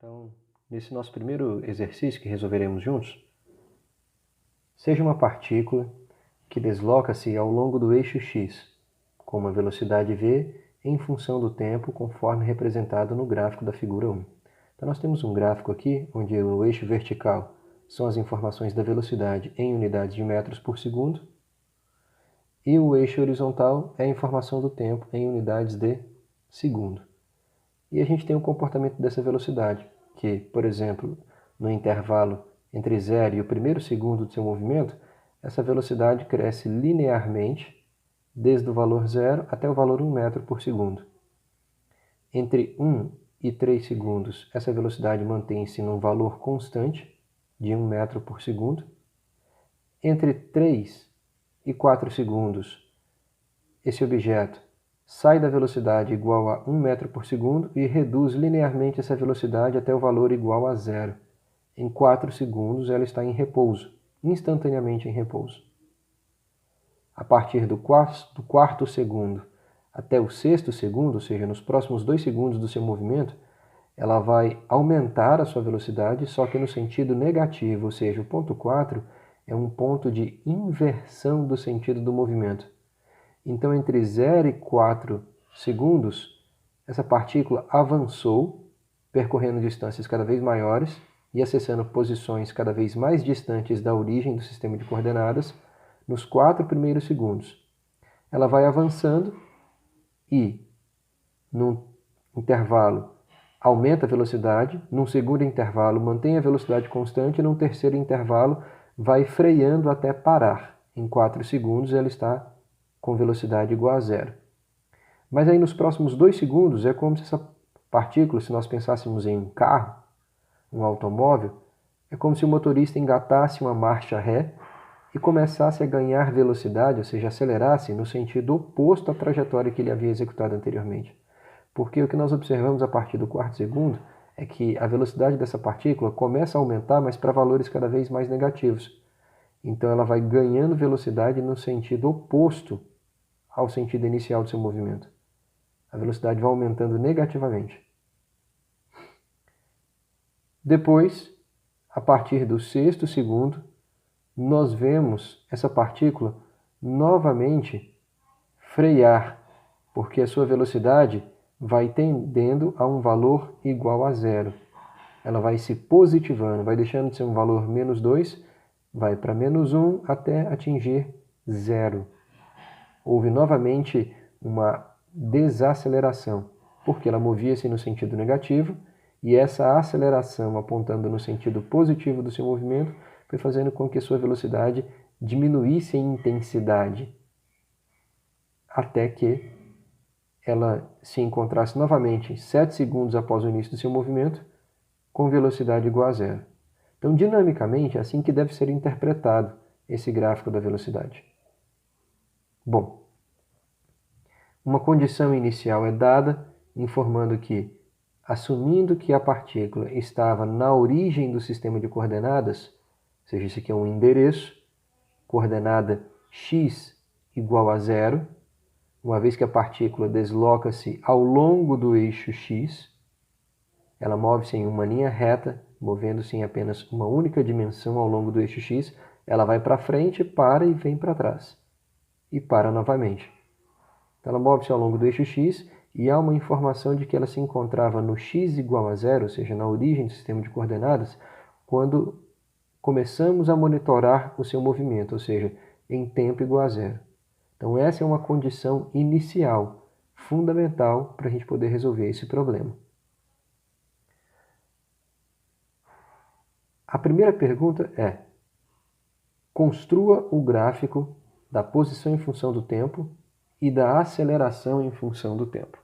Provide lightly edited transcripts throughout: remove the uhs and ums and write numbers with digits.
Então, nesse nosso primeiro exercício que resolveremos juntos, seja uma partícula que desloca-se ao longo do eixo x, com uma velocidade v em função do tempo, conforme representado no gráfico da figura 1. Então, nós temos um gráfico aqui, onde o eixo vertical são as informações da velocidade em unidades de metros por segundo, e o eixo horizontal é a informação do tempo em unidades de segundo. E a gente tem o comportamento dessa velocidade, que, por exemplo, no intervalo entre 0 e o primeiro segundo do seu movimento, essa velocidade cresce linearmente, desde o valor 0 até o valor 1 metro por segundo. Entre 1 e 3 segundos, essa velocidade mantém-se num valor constante, de 1 metro por segundo. Entre 3 e 4 segundos, esse objeto sai da velocidade igual a 1 metro por segundo e reduz linearmente essa velocidade até o valor igual a 0. Em 4 segundos, ela está em repouso, instantaneamente em repouso. A partir do quarto segundo até o sexto segundo, ou seja, nos próximos 2 segundos do seu movimento, ela vai aumentar a sua velocidade, só que no sentido negativo, ou seja, o ponto 4 é um ponto de inversão do sentido do movimento. Então, entre 0 e 4 segundos, essa partícula avançou, percorrendo distâncias cada vez maiores e acessando posições cada vez mais distantes da origem do sistema de coordenadas nos 4 primeiros segundos. Ela vai avançando e, num intervalo, aumenta a velocidade, num segundo intervalo, mantém a velocidade constante, e num terceiro intervalo, vai freando até parar. Em 4 segundos, ela está com velocidade igual a 0. Mas aí nos próximos 2 segundos é como se essa partícula, se nós pensássemos em um carro, um automóvel, é como se o motorista engatasse uma marcha ré e começasse a ganhar velocidade, ou seja, acelerasse no sentido oposto à trajetória que ele havia executado anteriormente. Porque o que nós observamos a partir do 4º segundo é que a velocidade dessa partícula começa a aumentar, mas para valores cada vez mais negativos. Então ela vai ganhando velocidade no sentido oposto ao sentido inicial do seu movimento. A velocidade vai aumentando negativamente. Depois, a partir do 6º segundo, nós vemos essa partícula novamente frear, porque a sua velocidade vai tendendo a um valor igual a 0. Ela vai se positivando, vai deixando de ser um valor menos 2, vai para menos 1 até atingir 0. Houve novamente uma desaceleração, porque ela movia-se no sentido negativo, e essa aceleração apontando no sentido positivo do seu movimento foi fazendo com que sua velocidade diminuísse em intensidade, até que ela se encontrasse novamente 7 segundos após o início do seu movimento, com velocidade igual a 0. Então, dinamicamente, é assim que deve ser interpretado esse gráfico da velocidade. Bom, uma condição inicial é dada, informando que, assumindo que a partícula estava na origem do sistema de coordenadas, ou seja, isso aqui é um endereço, coordenada x igual a 0, uma vez que a partícula desloca-se ao longo do eixo x, ela move-se em uma linha reta, movendo-se em apenas uma única dimensão ao longo do eixo x, ela vai para frente, para e vem para trás. E para novamente. Então, ela move-se ao longo do eixo x e há uma informação de que ela se encontrava no x igual a 0, ou seja, na origem do sistema de coordenadas, quando começamos a monitorar o seu movimento, ou seja, em tempo igual a 0. Então, essa é uma condição inicial, fundamental para a gente poder resolver esse problema. A primeira pergunta é: construa o gráfico da posição em função do tempo e da aceleração em função do tempo,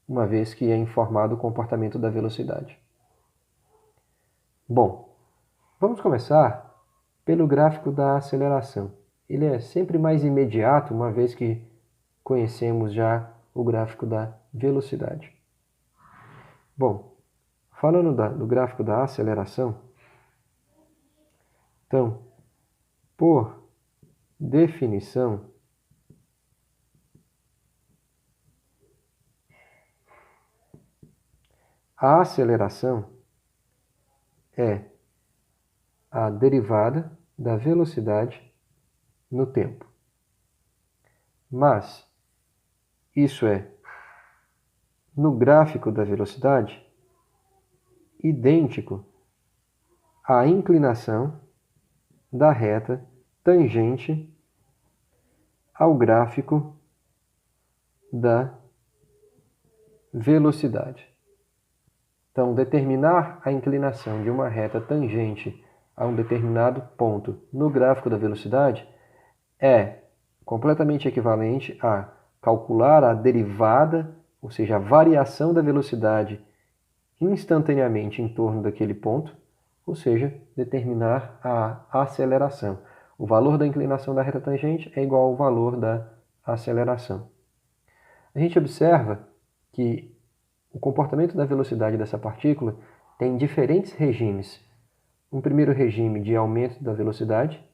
uma vez que é informado o comportamento da velocidade. Bom, vamos começar pelo gráfico da aceleração. Ele é sempre mais imediato, uma vez que conhecemos já o gráfico da velocidade. Bom, falando do gráfico da aceleração, então, por definição, a aceleração é a derivada da velocidade no tempo. Mas isso é, no gráfico da velocidade, idêntico à inclinação da reta tangente ao gráfico da velocidade. Então, determinar a inclinação de uma reta tangente a um determinado ponto no gráfico da velocidade é completamente equivalente a calcular a derivada, ou seja, a variação da velocidade instantaneamente em torno daquele ponto, ou seja, determinar a aceleração. O valor da inclinação da reta tangente é igual ao valor da aceleração. A gente observa que o comportamento da velocidade dessa partícula tem diferentes regimes. Um primeiro regime de aumento da velocidade,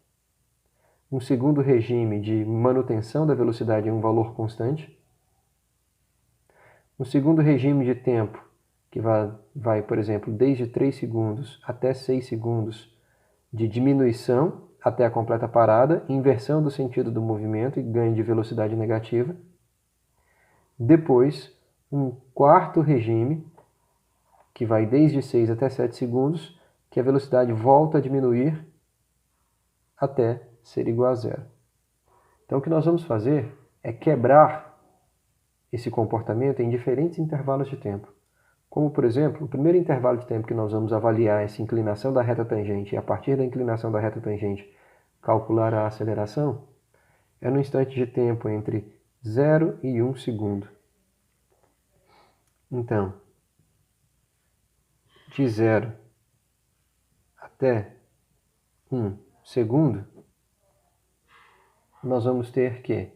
um segundo regime de manutenção da velocidade em um valor constante, um segundo regime de tempo, que vai, por exemplo, desde 3 segundos até 6 segundos, de diminuição até a completa parada, inversão do sentido do movimento e ganho de velocidade negativa. Depois, um quarto regime, que vai desde 6 até 7 segundos, que a velocidade volta a diminuir até ser igual a zero. Então, o que nós vamos fazer é quebrar esse comportamento em diferentes intervalos de tempo. Como, por exemplo, o primeiro intervalo de tempo que nós vamos avaliar essa inclinação da reta tangente e, a partir da inclinação da reta tangente, calcular a aceleração, é no instante de tempo entre 0 e 1 segundo. Então, de 0 até 1 segundo, nós vamos ter que,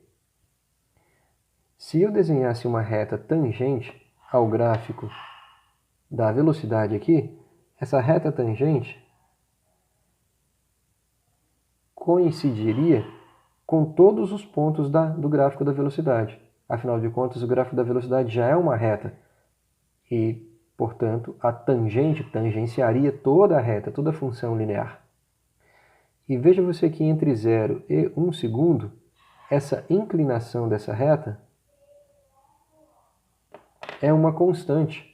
se eu desenhasse uma reta tangente ao gráfico da velocidade aqui, essa reta tangente coincidiria com todos os pontos do gráfico da velocidade. Afinal de contas, o gráfico da velocidade já é uma reta e, portanto, a tangente tangenciaria toda a reta, toda a função linear. E veja você que entre 0 e 1 segundo, essa inclinação dessa reta é uma constante.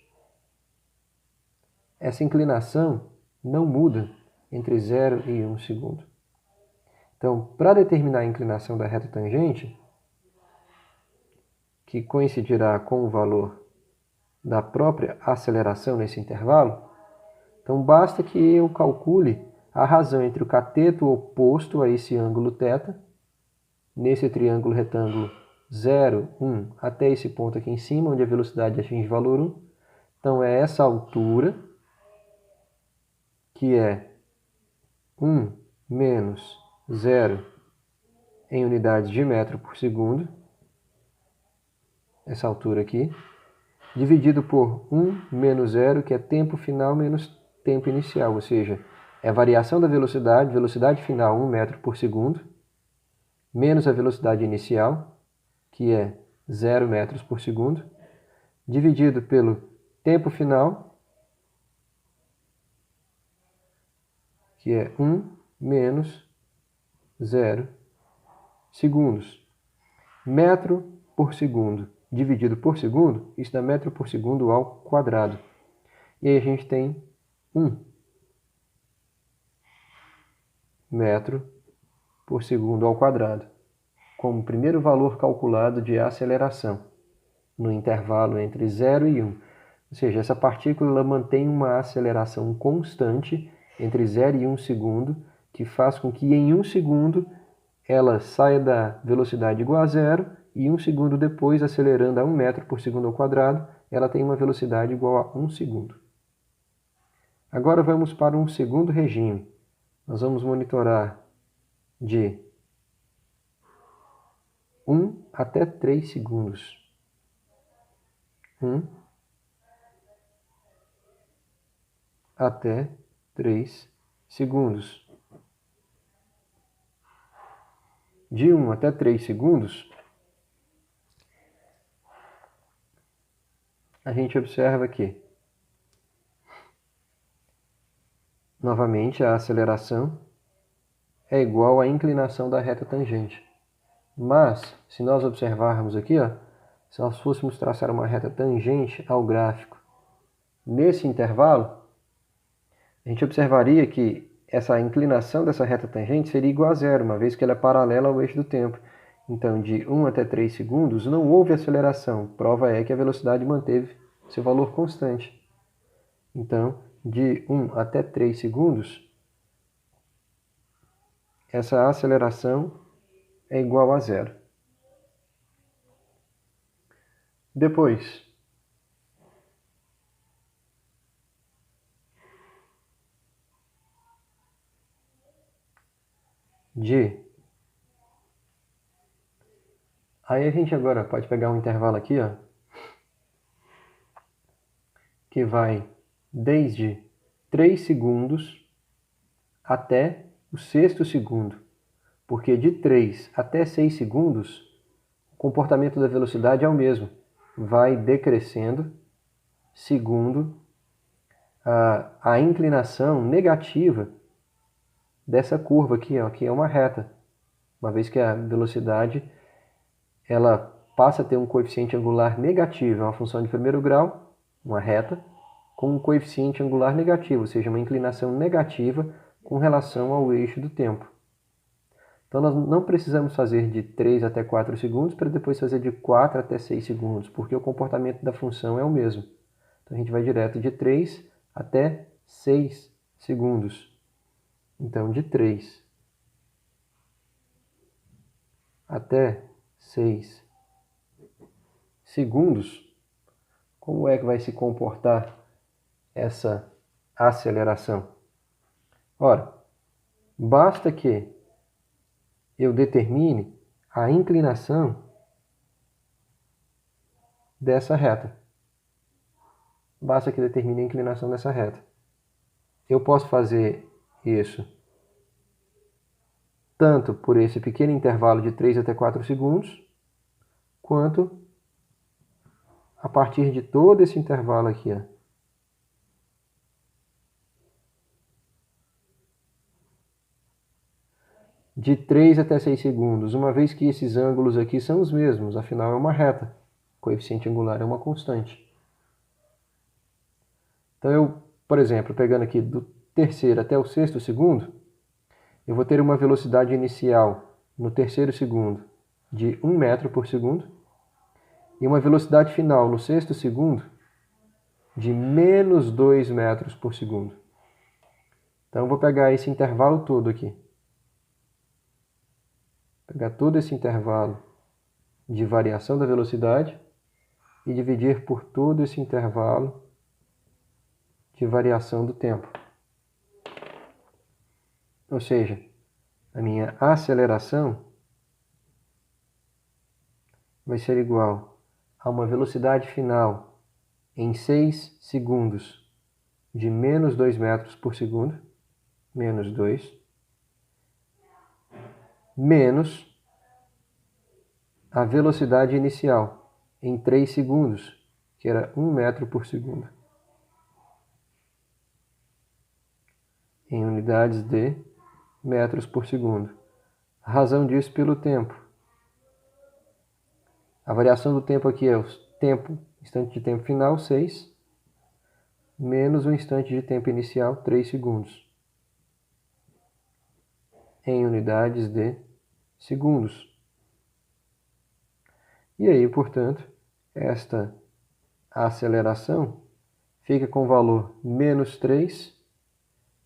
Essa inclinação não muda entre 0 e 1 segundo. Então, para determinar a inclinação da reta tangente, que coincidirá com o valor da própria aceleração nesse intervalo, então basta que eu calcule a razão entre o cateto oposto a esse ângulo θ, nesse triângulo retângulo 0, 1, até esse ponto aqui em cima, onde a velocidade atinge valor 1. Então, é essa altura, que é 1 menos 0 em unidades de metro por segundo, essa altura aqui, dividido por 1 menos 0, que é tempo final menos tempo inicial, ou seja, é a variação da velocidade final 1 metro por segundo, menos a velocidade inicial, que é 0 metros por segundo, dividido pelo tempo final, que é 1 menos 0 segundos. Metro por segundo dividido por segundo, isso dá metro por segundo ao quadrado. E aí a gente tem 1 metro por segundo ao quadrado, como primeiro valor calculado de aceleração, no intervalo entre 0 e 1. Ou seja, essa partícula ela mantém uma aceleração constante entre 0 e 1 segundo, que faz com que em 1 segundo ela saia da velocidade igual a zero e 1 segundo depois, acelerando a 1 metro por segundo ao quadrado, ela tem uma velocidade igual a 1 segundo. Agora vamos para um segundo regime. Nós vamos monitorar de 1 até 3 segundos. 1 até 3 segundos. De 1 até 3 segundos, a gente observa que novamente, a aceleração é igual à inclinação da reta tangente. Mas, se nós observarmos aqui, ó, se nós fôssemos traçar uma reta tangente ao gráfico nesse intervalo, a gente observaria que essa inclinação dessa reta tangente seria igual a zero, uma vez que ela é paralela ao eixo do tempo. Então, de 1 até 3 segundos, não houve aceleração. Prova é que a velocidade manteve seu valor constante. Então, de 1 até 3 segundos, essa aceleração é igual a zero. Depois, Aí a gente agora pode pegar um intervalo aqui, ó, que vai desde 3 segundos até o sexto segundo. Porque de 3 até 6 segundos, o comportamento da velocidade é o mesmo. Vai decrescendo segundo a inclinação negativa dessa curva aqui, ó, que é uma reta. Uma vez que a velocidade ela passa a ter um coeficiente angular negativo, é uma função de primeiro grau, uma reta, com um coeficiente angular negativo, ou seja, uma inclinação negativa com relação ao eixo do tempo. Então nós não precisamos fazer de 3 até 4 segundos para depois fazer de 4 até 6 segundos, porque o comportamento da função é o mesmo. Então a gente vai direto de 3 até 6 segundos. Então de 3 até 6 segundos, como é que vai se comportar essa aceleração? Ora, basta que eu determine a inclinação dessa reta. Basta que determine a inclinação dessa reta. Eu posso fazer isso tanto por esse pequeno intervalo de 3 até 4 segundos, quanto a partir de todo esse intervalo aqui, ó. De 3 até 6 segundos, uma vez que esses ângulos aqui são os mesmos, afinal é uma reta. O coeficiente angular é uma constante. Então eu, por exemplo, pegando aqui do terceiro até o sexto segundo, eu vou ter uma velocidade inicial no terceiro segundo de 1 metro por segundo e uma velocidade final no sexto segundo de menos 2 metros por segundo. Então eu vou pegar esse intervalo todo aqui. Pegar todo esse intervalo de variação da velocidade e dividir por todo esse intervalo de variação do tempo. Ou seja, a minha aceleração vai ser igual a uma velocidade final em 6 segundos de menos 2 metros por segundo, menos 2, menos a velocidade inicial em 3 segundos, que era 1 metro por segundo, em unidades de metros por segundo. A razão disso pelo tempo. A variação do tempo aqui é o tempo, instante de tempo final, 6, menos o instante de tempo inicial, 3 segundos, em unidades de segundos. E aí, portanto, esta aceleração fica com o valor menos 3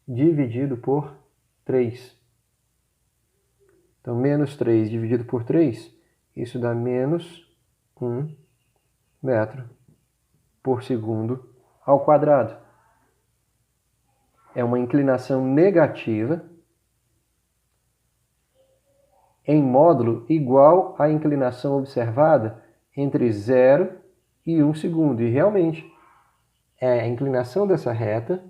dividido por 3. Então, menos 3 dividido por 3, isso dá menos 1 metro por segundo ao quadrado. É uma inclinação negativa em módulo igual à inclinação observada entre 0 e 1 segundo. E realmente, a inclinação dessa reta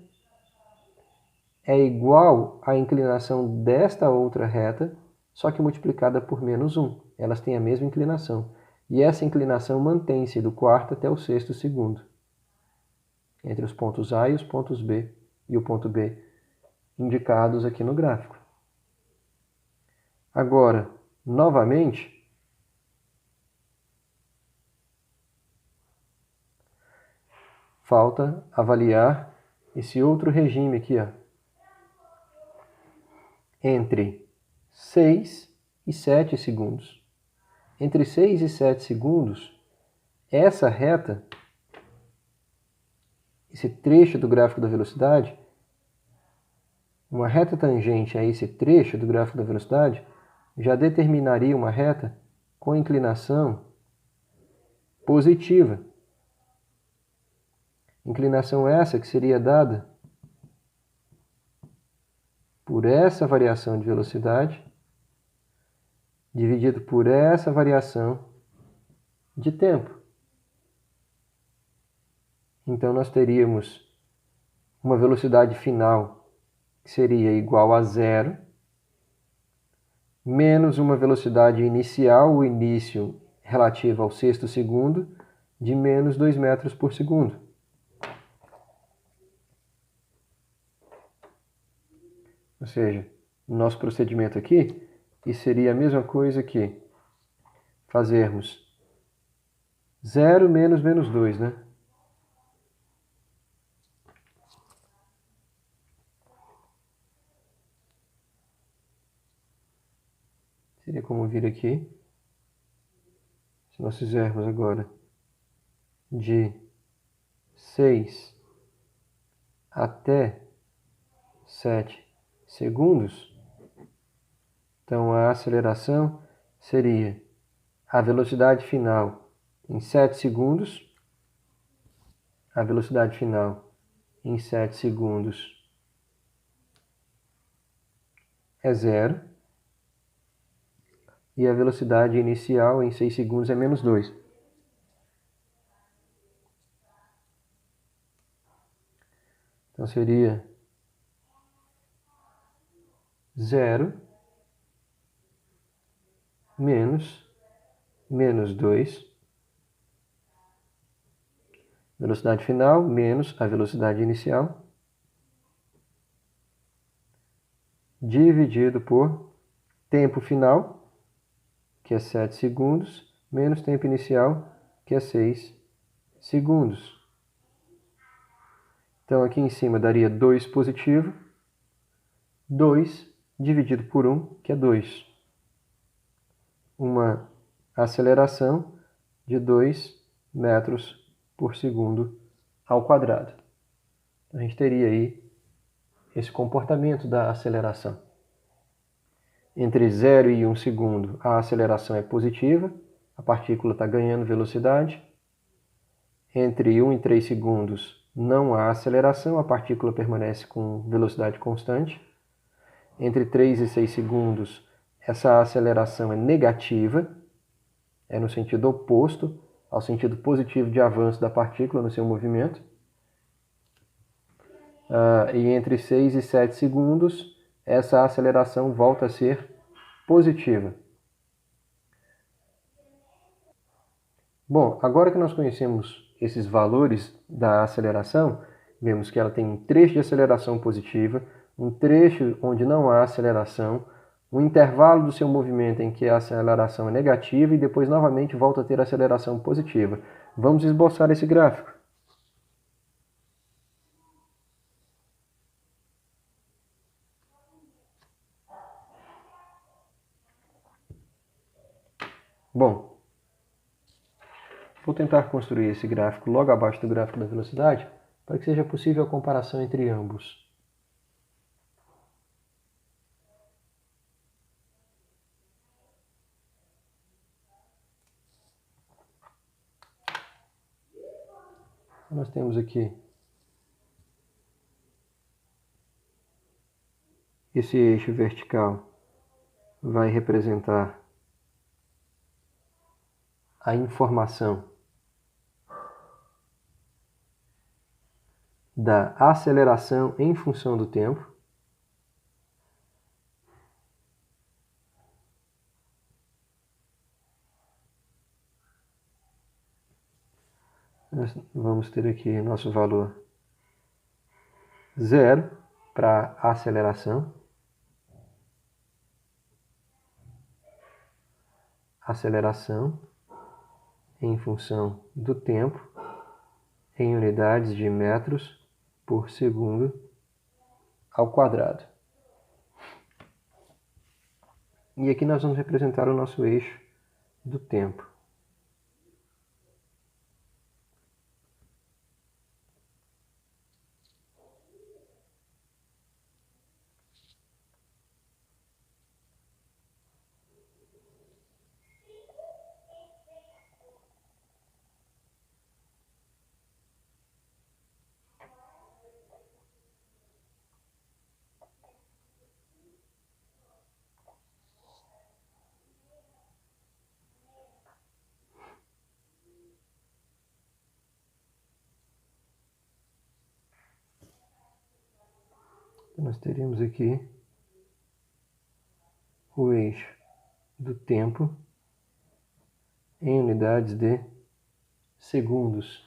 é igual à inclinação desta outra reta, só que multiplicada por menos 1. Elas têm a mesma inclinação. E essa inclinação mantém-se do quarto até o sexto segundo, entre os pontos A e os pontos B, e o ponto B indicados aqui no gráfico. Agora, novamente, falta avaliar esse outro regime aqui, ó, entre 6 e 7 segundos. Entre 6 e 7 segundos, essa reta, esse trecho do gráfico da velocidade, uma reta tangente a esse trecho do gráfico da velocidade, já determinaria uma reta com inclinação positiva. Inclinação essa que seria dada por essa variação de velocidade dividido por essa variação de tempo. Então, nós teríamos uma velocidade final que seria igual a zero, menos uma velocidade inicial, o início relativo ao sexto segundo, de menos 2 metros por segundo. Ou seja, no nosso procedimento aqui, isso seria a mesma coisa que fazermos 0 menos menos 2, né? Seria como vir aqui, se nós fizermos agora de 6 até 7 segundos, então a aceleração seria a velocidade final em 7 segundos, a velocidade final em 7 segundos é zero, e a velocidade inicial em 6 segundos é menos 2. Então seria 0 menos menos 2, velocidade final menos a velocidade inicial, dividido por tempo final, que é 7 segundos, menos tempo inicial, que é 6 segundos. Então aqui em cima daria 2 positivo, 2 dividido por 1, que é 2. Uma aceleração de 2 metros por segundo ao quadrado. A gente teria aí esse comportamento da aceleração. Entre 0 e 1 segundo, a aceleração é positiva, a partícula está ganhando velocidade. Entre 1 e 3 segundos, não há aceleração, a partícula permanece com velocidade constante. Entre 3 e 6 segundos, essa aceleração é negativa, é no sentido oposto ao sentido positivo de avanço da partícula no seu movimento. E entre 6 e 7 segundos, essa aceleração volta a ser positiva. Bom, agora que nós conhecemos esses valores da aceleração, vemos que ela tem um trecho de aceleração positiva, um trecho onde não há aceleração, um intervalo do seu movimento em que a aceleração é negativa e depois novamente volta a ter aceleração positiva. Vamos esboçar esse gráfico. Bom, vou tentar construir esse gráfico logo abaixo do gráfico da velocidade para que seja possível a comparação entre ambos. Nós temos aqui esse eixo vertical vai representar a informação da aceleração em função do tempo. Nós vamos ter aqui nosso valor 0 para aceleração. Aceleração em função do tempo em unidades de metros por segundo ao quadrado. E aqui nós vamos representar o nosso eixo do tempo. Nós teremos aqui o eixo do tempo em unidades de segundos.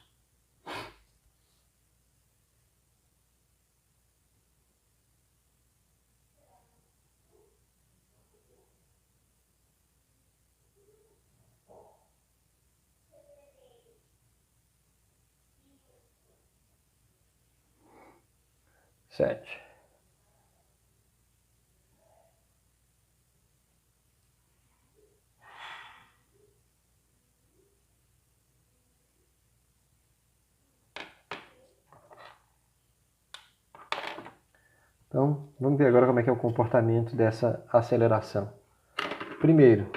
Sete. Então, vamos ver agora como é que é o comportamento dessa aceleração. Primeiro,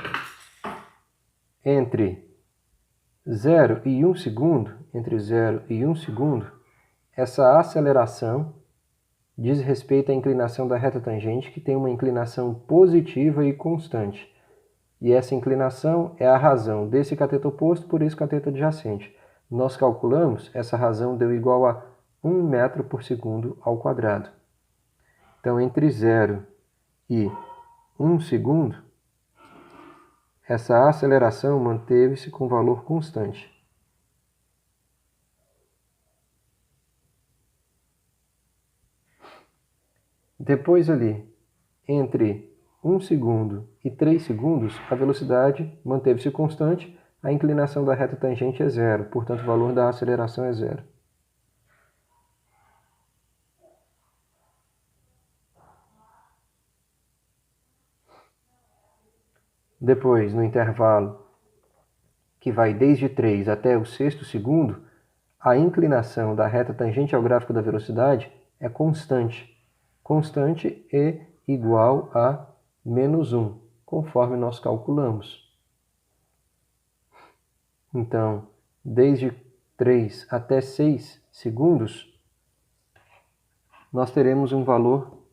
entre 0 e 1 segundo, essa aceleração diz respeito à inclinação da reta tangente, que tem uma inclinação positiva e constante. E essa inclinação é a razão desse cateto oposto por esse cateto adjacente. Nós calculamos, essa razão deu igual a 1 metro por segundo ao quadrado. Então, entre 0 e 1 segundo, essa aceleração manteve-se com valor constante. Depois ali, entre 1 segundo e 3 segundos, a velocidade manteve-se constante, a inclinação da reta tangente é zero, portanto o valor da aceleração é zero. Depois, no intervalo que vai desde 3 até o sexto segundo, a inclinação da reta tangente ao gráfico da velocidade é constante. Constante e igual a menos 1, conforme nós calculamos. Então, desde 3 até 6 segundos, nós teremos um valor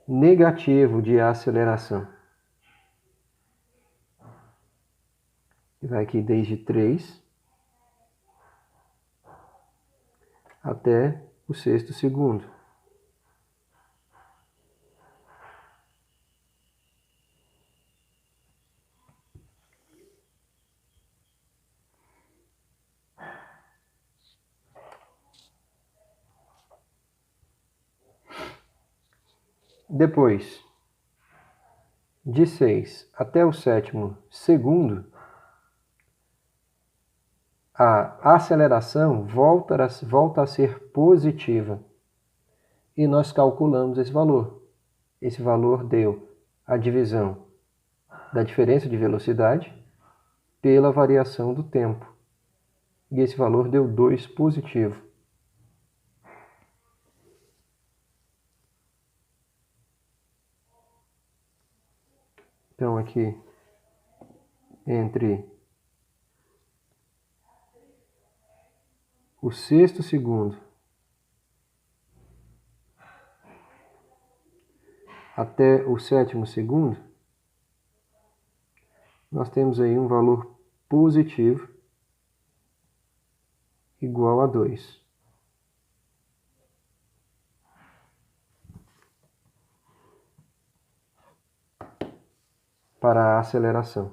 negativo de aceleração. E vai aqui desde 3 até o sexto segundo. Depois, de 6 até o sétimo segundo, a aceleração volta a ser positiva. E nós calculamos esse valor. Esse valor deu a divisão da diferença de velocidade pela variação do tempo. E esse valor deu 2 positivo. Então aqui, entre o sexto segundo até o sétimo segundo, nós temos aí um valor positivo igual a 2. Para a aceleração.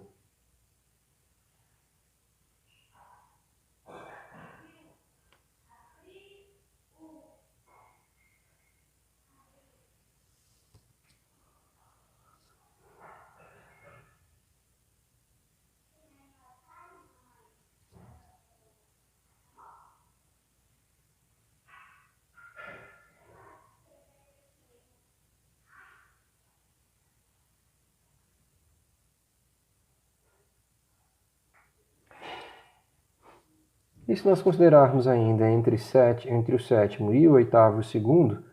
E se nós considerarmos ainda entre o sétimo e o oitavo segundo,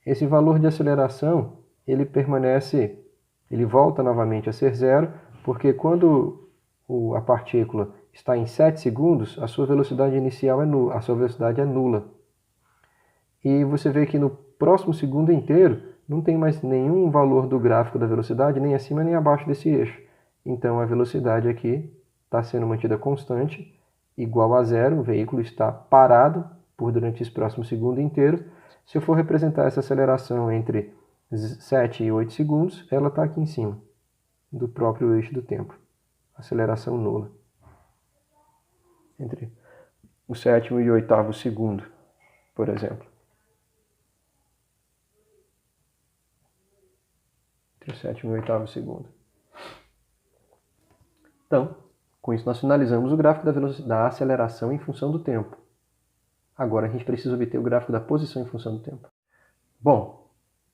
esse valor de aceleração ele volta novamente a ser zero, porque quando a partícula está em 7 segundos, a sua velocidade inicial a sua velocidade é nula. E você vê que no próximo segundo inteiro não tem mais nenhum valor do gráfico da velocidade, nem acima nem abaixo desse eixo. Então a velocidade aqui está sendo mantida constante, igual a zero, o veículo está parado durante esse próximo segundo inteiro. Se eu for representar essa aceleração entre 7 e 8 segundos, ela está aqui em cima do próprio eixo do tempo. Aceleração nula. Entre o sétimo e o oitavo segundo, por exemplo. Entre o sétimo e o oitavo segundo. Então, com isso nós finalizamos o gráfico da aceleração em função do tempo. Agora a gente precisa obter o gráfico da posição em função do tempo. Bom,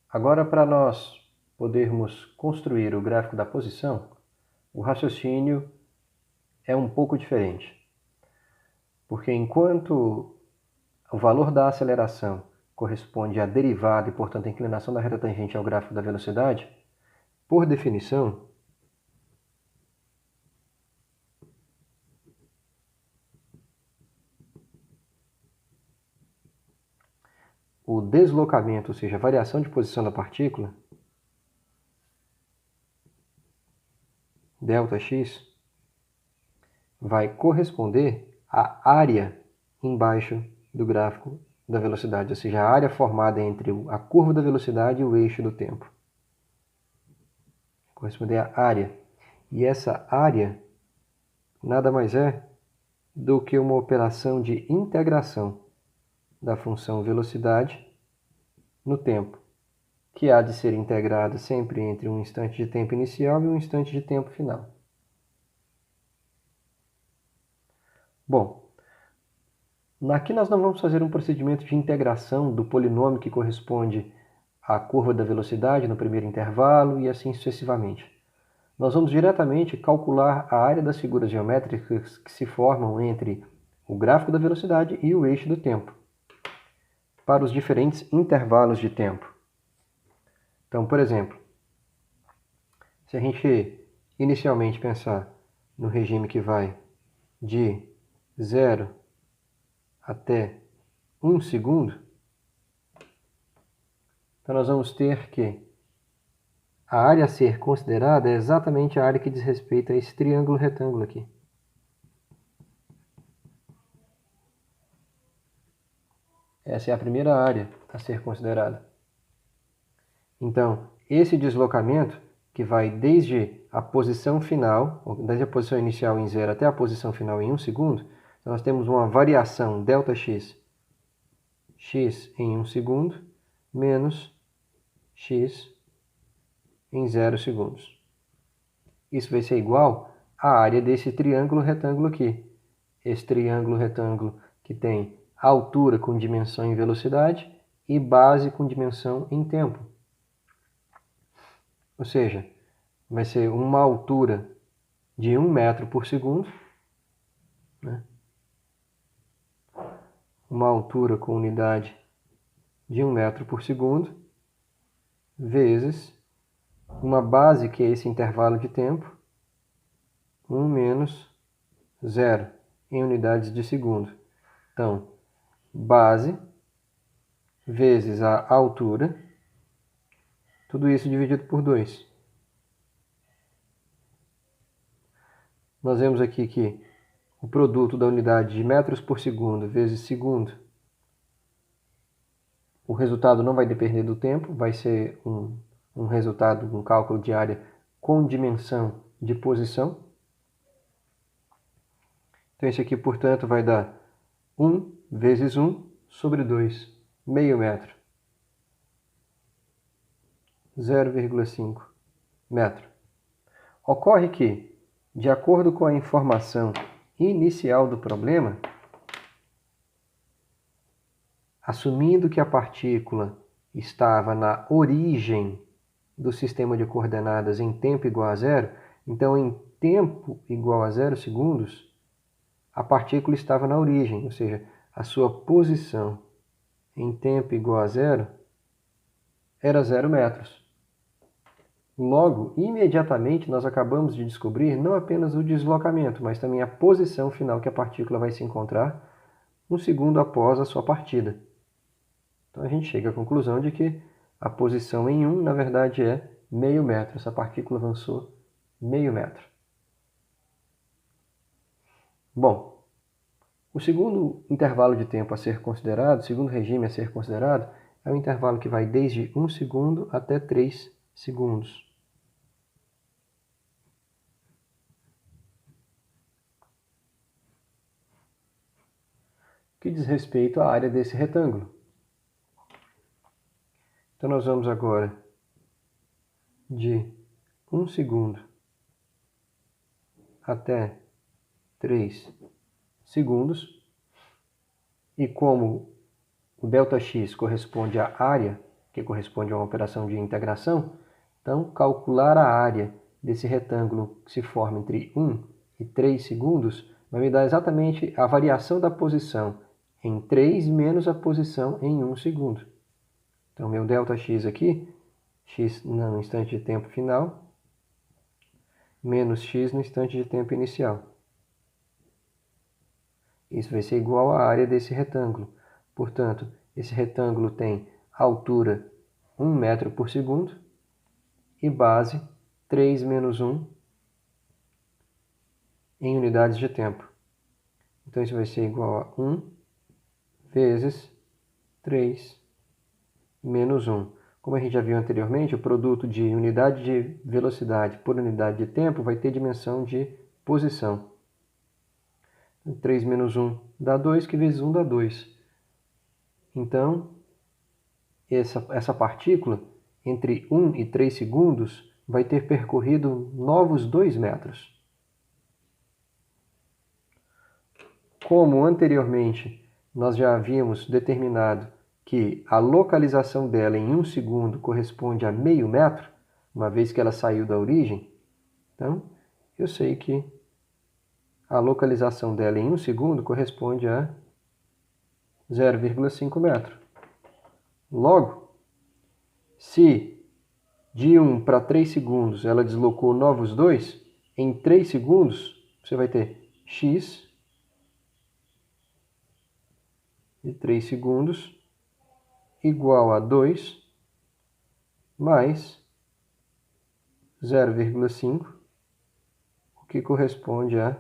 agora para nós podermos construir o gráfico da posição, o raciocínio é um pouco diferente. Porque enquanto o valor da aceleração corresponde à derivada e, portanto, a inclinação da reta tangente ao gráfico da velocidade, por definição, o deslocamento, ou seja, a variação de posição da partícula, ΔX, vai corresponder à área embaixo do gráfico da velocidade, ou seja, a área formada entre a curva da velocidade e o eixo do tempo. Corresponder à área. E essa área nada mais é do que uma operação de integração da função velocidade no tempo, que há de ser integrada sempre entre um instante de tempo inicial e um instante de tempo final. Bom, aqui nós não vamos fazer um procedimento de integração do polinômio que corresponde à curva da velocidade no primeiro intervalo e assim sucessivamente. Nós vamos diretamente calcular a área das figuras geométricas que se formam entre o gráfico da velocidade e o eixo do tempo, para os diferentes intervalos de tempo. Então, por exemplo, se a gente inicialmente pensar no regime que vai de 0 até 1 segundo, então nós vamos ter que a área a ser considerada é exatamente a área que diz respeito a esse triângulo retângulo aqui. Essa é a primeira área a ser considerada. Então, esse deslocamento, que vai desde a posição final, desde a posição inicial em 0 até a posição final em 1 segundo, nós temos uma variação ΔX, x em 1 segundo, menos x em 0 segundos. Isso vai ser igual à área desse triângulo retângulo aqui. Esse triângulo retângulo que tem altura com dimensão em velocidade e base com dimensão em tempo. Ou seja, vai ser uma altura de 1 metro por segundo, né? Uma altura com unidade de 1 metro por segundo, vezes uma base, que é esse intervalo de tempo, 1 menos 0, em unidades de segundo. Então, base vezes a altura, tudo isso dividido por 2. Nós vemos aqui que o produto da unidade de metros por segundo vezes segundo, o resultado não vai depender do tempo, vai ser um resultado, um cálculo de área com dimensão de posição. Então, esse aqui, portanto, vai dar 1 vezes 1 sobre 2, meio metro. 0,5 metro. Ocorre que, de acordo com a informação inicial do problema, assumindo que a partícula estava na origem do sistema de coordenadas em tempo igual a 0, então em tempo igual a 0 segundos, a partícula estava na origem, ou seja, a sua posição em tempo igual a zero era 0 metros. Logo, imediatamente nós acabamos de descobrir não apenas o deslocamento, mas também a posição final que a partícula vai se encontrar um segundo após a sua partida. Então a gente chega à conclusão de que a posição em 1, na verdade, é meio metro. Essa partícula avançou meio metro. Bom, o segundo intervalo de tempo a ser considerado, o segundo regime a ser considerado, é o intervalo que vai desde 1 segundo até 3 segundos. Que diz respeito à área desse retângulo. Então nós vamos agora de 1 segundo até 3 segundos. E como o ΔX corresponde à área, que corresponde a uma operação de integração, então calcular a área desse retângulo que se forma entre 1 e 3 segundos vai me dar exatamente a variação da posição em 3 menos a posição em 1 segundo. Então, meu ΔX aqui, x no instante de tempo final, menos x no instante de tempo inicial. Isso vai ser igual à área desse retângulo. Portanto, esse retângulo tem altura 1 metro por segundo e base 3 menos 1 em unidades de tempo. Então, isso vai ser igual a 1 vezes 3 menos 1. Como a gente já viu anteriormente, o produto de unidade de velocidade por unidade de tempo vai ter dimensão de posição. 3 menos 1 dá 2, que vezes 1 dá 2. Então, essa partícula, entre 1 e 3 segundos, vai ter percorrido novos 2 metros. Como anteriormente nós já havíamos determinado que a localização dela em 1 segundo corresponde a meio metro, uma vez que ela saiu da origem, então eu sei que a localização dela em 1 segundo corresponde a 0,5 metro. Logo, se de 1 para 3 segundos ela deslocou novos 2, em 3 segundos você vai ter x de 3 segundos igual a 2 mais 0,5, o que corresponde a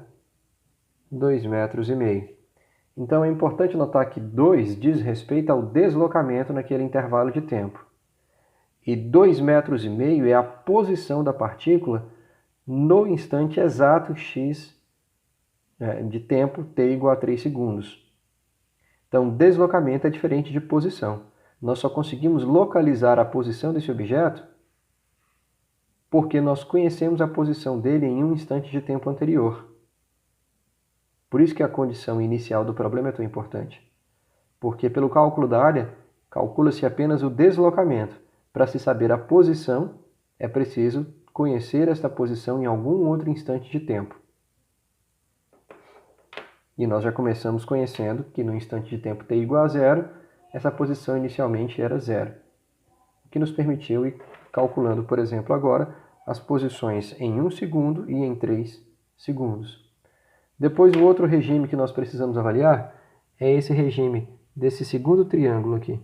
2,5 metros. Então é importante notar que 2 diz respeito ao deslocamento naquele intervalo de tempo. E 2,5 metros é a posição da partícula no instante exato x de tempo t igual a 3 segundos. Então, deslocamento é diferente de posição. Nós só conseguimos localizar a posição desse objeto porque nós conhecemos a posição dele em um instante de tempo anterior. Por isso que a condição inicial do problema é tão importante. Porque pelo cálculo da área, calcula-se apenas o deslocamento. Para se saber a posição, é preciso conhecer esta posição em algum outro instante de tempo. E nós já começamos conhecendo que no instante de tempo t igual a zero, essa posição inicialmente era zero. O que nos permitiu ir calculando, por exemplo, agora, as posições em 1 segundo e em 3 segundos. Depois, o outro regime que nós precisamos avaliar é esse regime desse segundo triângulo aqui,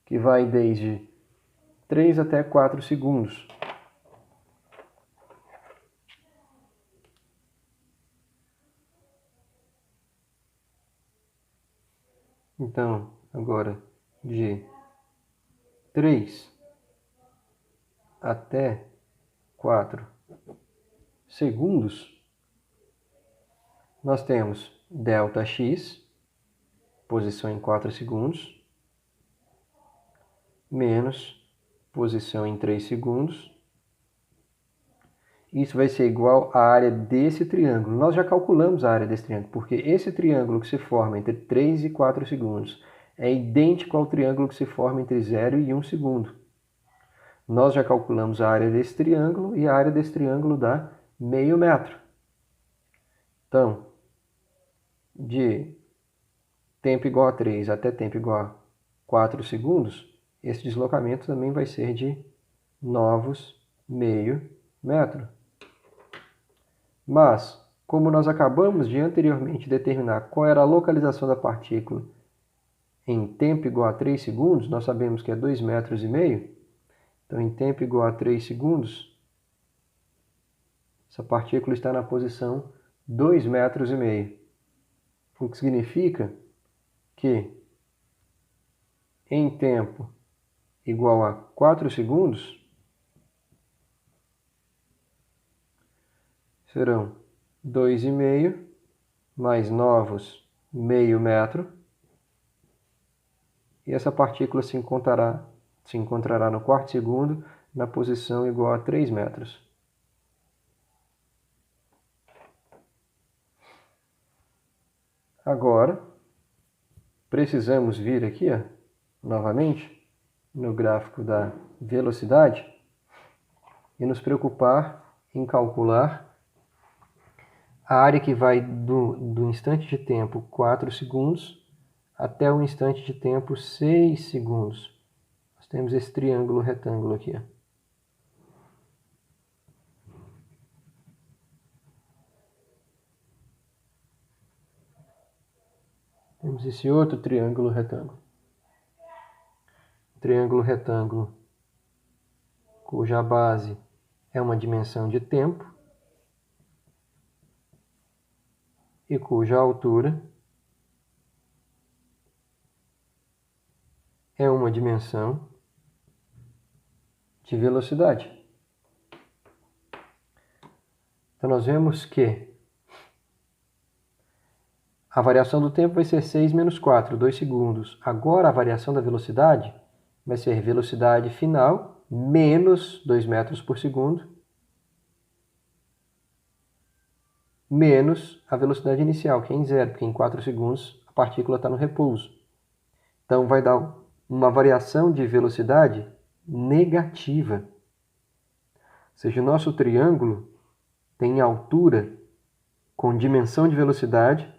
que vai desde 3 até 4 segundos. Então, agora, de 3 até 4 segundos, nós temos ΔX, posição em 4 segundos, menos posição em 3 segundos. Isso vai ser igual à área desse triângulo. Nós já calculamos a área desse triângulo, porque esse triângulo que se forma entre 3 e 4 segundos é idêntico ao triângulo que se forma entre 0 e 1 segundo. Nós já calculamos a área desse triângulo e a área desse triângulo dá meio metro. Então, de tempo igual a 3 até tempo igual a 4 segundos, esse deslocamento também vai ser de novos meio metro. Mas, como nós acabamos de anteriormente determinar qual era a localização da partícula em tempo igual a 3 segundos, nós sabemos que é 2,5 metros. Então, em tempo igual a 3 segundos, essa partícula está na posição 2,5 metros. O que significa que em tempo igual a 4 segundos, serão 2,5 mais novos meio metro, e essa partícula se encontrará no quarto segundo na posição igual a 3 metros. Agora, precisamos vir aqui, novamente, no gráfico da velocidade e nos preocupar em calcular a área que vai do instante de tempo 4 segundos até o instante de tempo 6 segundos. Nós temos esse triângulo retângulo aqui. Temos esse outro triângulo retângulo. Triângulo retângulo cuja base é uma dimensão de tempo e cuja altura é uma dimensão de velocidade. Então, nós vemos que a variação do tempo vai ser 6 menos 4, 2 segundos. Agora, a variação da velocidade vai ser velocidade final menos 2 metros por segundo, menos a velocidade inicial, que é em zero, porque em 4 segundos a partícula está no repouso. Então, vai dar uma variação de velocidade negativa. Ou seja, o nosso triângulo tem altura com dimensão de velocidade,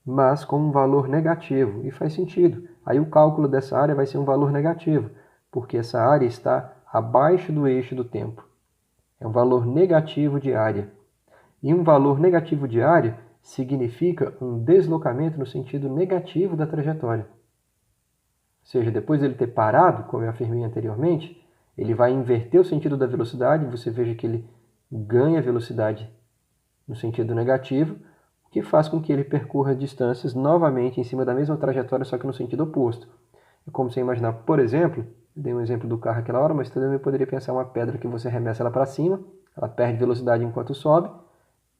mas com um valor negativo. E faz sentido. Aí o cálculo dessa área vai ser um valor negativo, porque essa área está abaixo do eixo do tempo. É um valor negativo de área. E um valor negativo de área significa um deslocamento no sentido negativo da trajetória. Ou seja, depois dele ter parado, como eu afirmei anteriormente, ele vai inverter o sentido da velocidade, você veja que ele ganha velocidade no sentido negativo, o que faz com que ele percorra distâncias novamente em cima da mesma trajetória, só que no sentido oposto. É como você imaginar, por exemplo, eu dei um exemplo do carro aquela hora, mas também poderia pensar uma pedra que você arremessa ela para cima, ela perde velocidade enquanto sobe,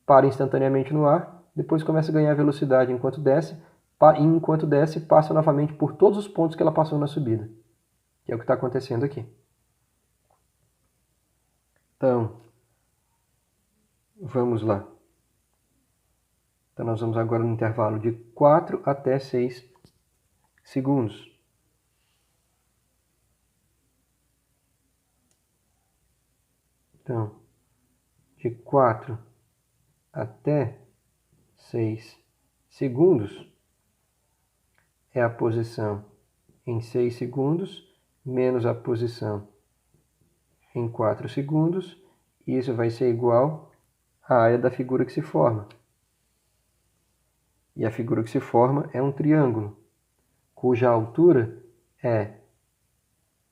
para instantaneamente no ar, depois começa a ganhar velocidade enquanto desce, e enquanto desce, passa novamente por todos os pontos que ela passou na subida. Que é o que está acontecendo aqui. Então, vamos lá. Então, nós vamos agora no intervalo de 4 até 6 segundos. Então, de 4 até 6 segundos é a posição em 6 segundos menos a posição em 4 segundos. E isso vai ser igual à área da figura que se forma. E a figura que se forma é um triângulo, cuja altura é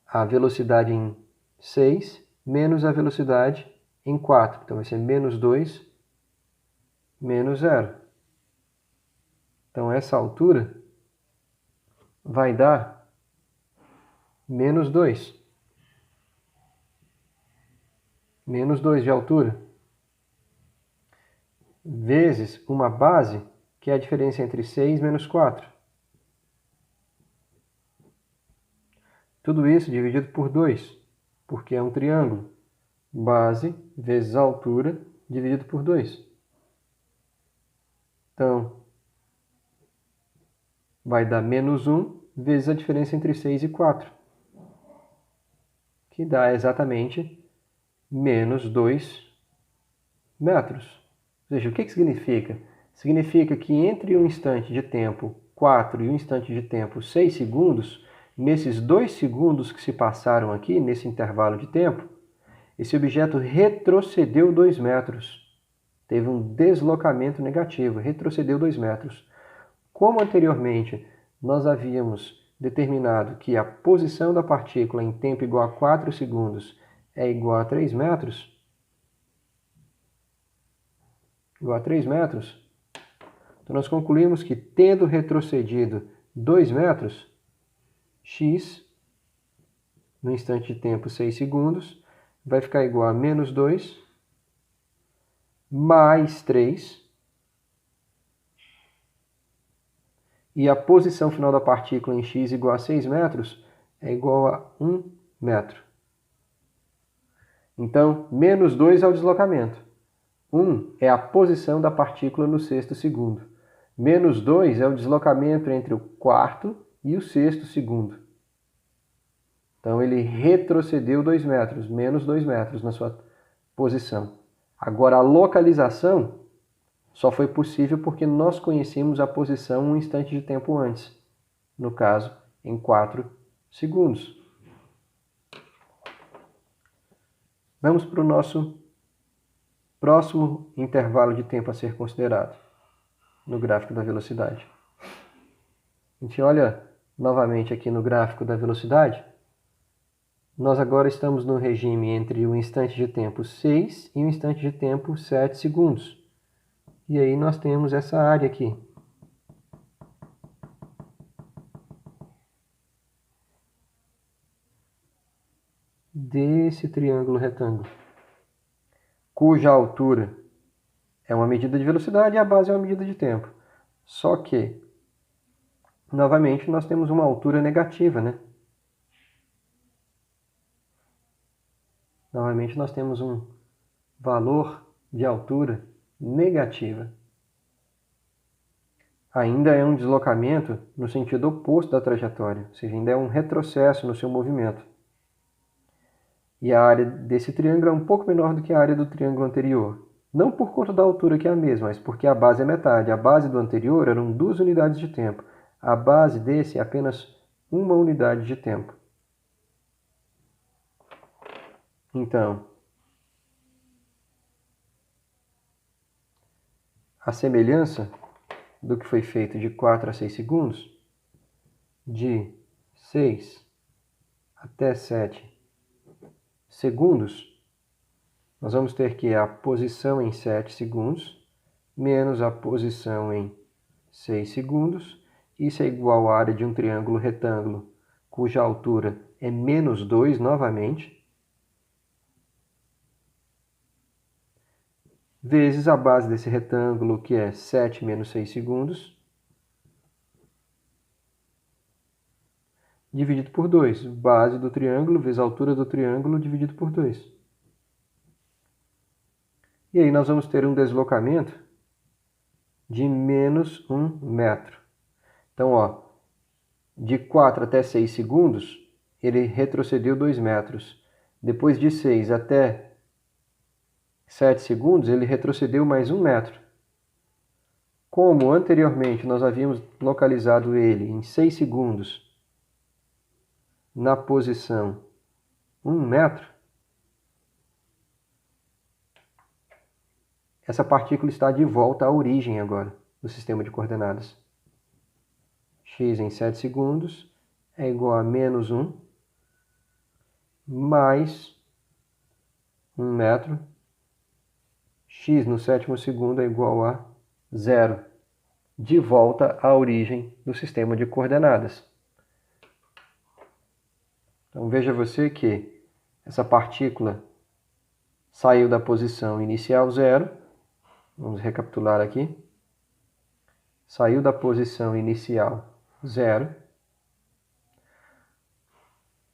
a velocidade em 6 menos a velocidade em 4. Então, vai ser menos 2, menos 0. Então, essa altura vai dar menos 2. Menos 2 de altura. Vezes uma base, que é a diferença entre 6 menos 4. Tudo isso dividido por 2, porque é um triângulo. Base vezes altura dividido por 2. Então, vai dar menos 1 vezes a diferença entre 6 e 4, que dá exatamente menos 2 metros. Ou seja, o que significa? significa que entre um instante de tempo 4 e um instante de tempo 6 segundos, nesses 2 segundos que se passaram aqui, nesse intervalo de tempo, esse objeto retrocedeu 2 metros. Teve um deslocamento negativo, retrocedeu 2 metros. Como anteriormente nós havíamos determinado que a posição da partícula em tempo igual a 4 segundos é igual a 3 metros, então nós concluímos que, tendo retrocedido 2 metros, x, no instante de tempo 6 segundos, vai ficar igual a menos 2 mais 3, e a posição final da partícula em x igual a 6 metros é igual a 1 metro. Então, menos 2 é o deslocamento. 1 é a posição da partícula no sexto segundo. Menos 2 é o deslocamento entre o quarto e o sexto segundo. Então, ele retrocedeu 2 metros, menos 2 metros na sua posição. Agora, a localização só foi possível porque nós conhecemos a posição um instante de tempo antes. No caso, em 4 segundos. Vamos para o nosso próximo intervalo de tempo a ser considerado no gráfico da velocidade. A gente olha novamente aqui no gráfico da velocidade. Nós agora estamos no regime entre o instante de tempo 6 e o instante de tempo 7 segundos. E aí nós temos essa área aqui. Desse triângulo retângulo, cuja altura é uma medida de velocidade e a base é uma medida de tempo. Só que, novamente, nós temos uma altura negativa, né? Novamente, nós temos um valor de altura negativa. Ainda é um deslocamento no sentido oposto da trajetória, ou seja, ainda é um retrocesso no seu movimento. E a área desse triângulo é um pouco menor do que a área do triângulo anterior. Não por conta da altura, que é a mesma, mas porque a base é metade. A base do anterior eram 2 unidades de tempo. A base desse é apenas 1 unidade de tempo. Então, a semelhança do que foi feito de 4 a 6 segundos, de 6 até 7 segundos, nós vamos ter que a posição em 7 segundos menos a posição em 6 segundos. Isso é igual à área de um triângulo retângulo, cuja altura é menos 2 novamente, vezes a base desse retângulo, que é 7 menos 6 segundos, dividido por 2. Base do triângulo vezes a altura do triângulo dividido por 2. E aí nós vamos ter um deslocamento de menos 1 metro. Então, ó, de 4 até 6 segundos, ele retrocedeu 2 metros. Depois de 6 até 7 segundos, ele retrocedeu mais 1 metro. Como anteriormente nós havíamos localizado ele em 6 segundos na posição 1 metro, essa partícula está de volta à origem agora do sistema de coordenadas. X em 7 segundos é igual a menos 1 mais 1 metro. X no sétimo segundo é igual a 0. De volta à origem do sistema de coordenadas. Então veja você que essa partícula saiu da posição inicial 0. Vamos recapitular aqui. Saiu da posição inicial 0.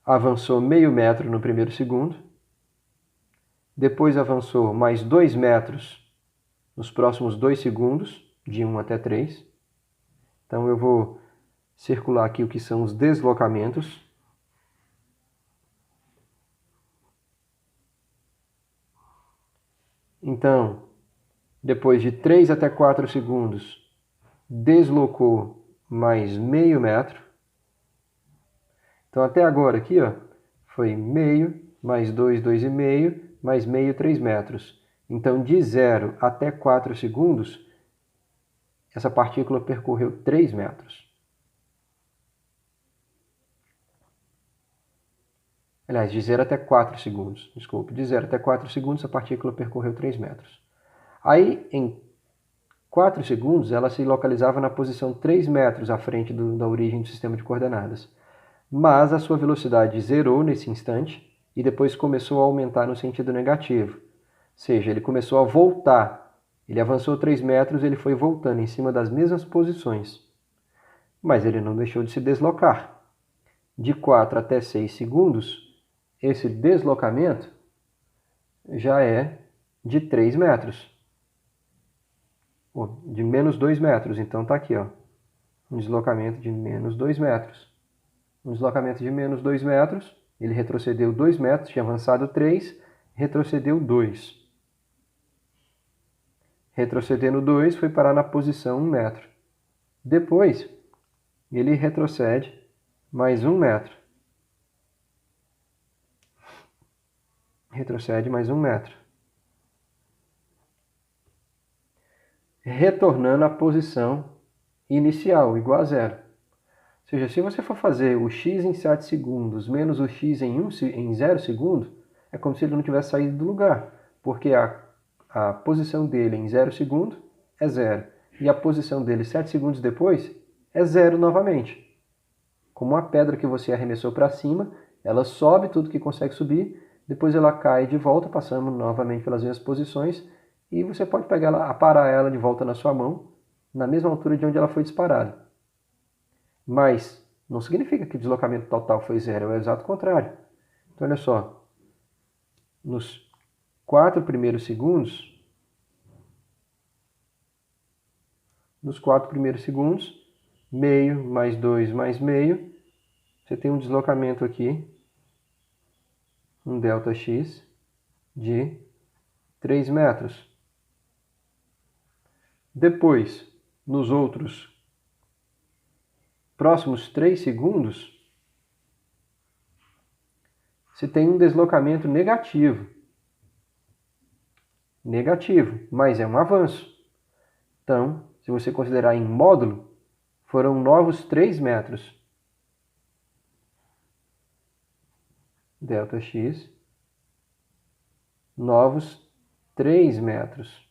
Avançou meio metro no primeiro segundo. Depois avançou mais 2 metros nos próximos 2 segundos, de 1 até 3. Então eu vou circular aqui o que são os deslocamentos. Então, Depois de 3 até 4 segundos, deslocou mais meio metro. Então até agora aqui, ó, foi meio, mais 2, 2,5, mais meio, 3 metros. Então de 0 até 4 segundos, essa partícula percorreu 3 metros. Aliás, de 0 até 4 segundos, desculpe. De 0 até 4 segundos, a partícula percorreu 3 metros. Aí, em 4 segundos, ela se localizava na posição 3 metros à frente da origem do sistema de coordenadas. Mas a sua velocidade zerou nesse instante e depois começou a aumentar no sentido negativo. Ou seja, ele começou a voltar. Ele avançou 3 metros e ele foi voltando em cima das mesmas posições. Mas ele não deixou de se deslocar. De 4 até 6 segundos, esse deslocamento já é de 3 metros. De menos 2 metros. Então está aqui, ó, um deslocamento de menos 2 metros. Um deslocamento de menos 2 metros, ele retrocedeu 2 metros, tinha avançado 3, retrocedeu 2. Retrocedendo 2, foi parar na posição 1 metro. Depois, ele retrocede mais 1 metro. Retrocede mais 1 metro. Retornando à posição inicial, igual a zero. Ou seja, se você for fazer o x em 7 segundos menos o x em 0 segundo, é como se ele não tivesse saído do lugar, porque a posição dele em 0 segundo é 0, e a posição dele 7 segundos depois é 0 novamente. Como uma pedra que você arremessou para cima, ela sobe tudo que consegue subir, depois ela cai de volta, passando novamente pelas mesmas posições, e você pode pegar ela, parar ela de volta na sua mão, na mesma altura de onde ela foi disparada. Mas não significa que o deslocamento total foi zero, é o exato contrário. Então, olha só, nos 4 primeiros segundos, meio mais 2 mais meio, você tem um deslocamento aqui, um ΔX, de 3 metros. Depois, nos outros próximos 3 segundos, você tem um deslocamento negativo. Negativo, mas é um avanço. Então, se você considerar em módulo, foram novos 3 metros. ΔX, novos 3 metros.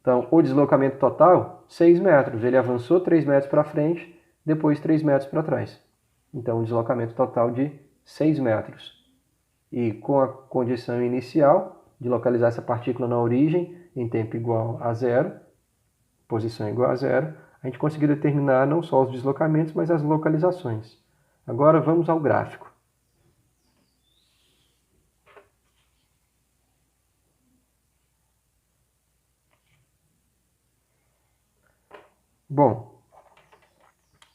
Então, o deslocamento total, 6 metros. Ele avançou 3 metros para frente, depois 3 metros para trás. Então, um deslocamento total de 6 metros. E com a condição inicial de localizar essa partícula na origem em tempo igual a zero, posição igual a zero, a gente conseguiu determinar não só os deslocamentos, mas as localizações. Agora vamos ao gráfico. Bom,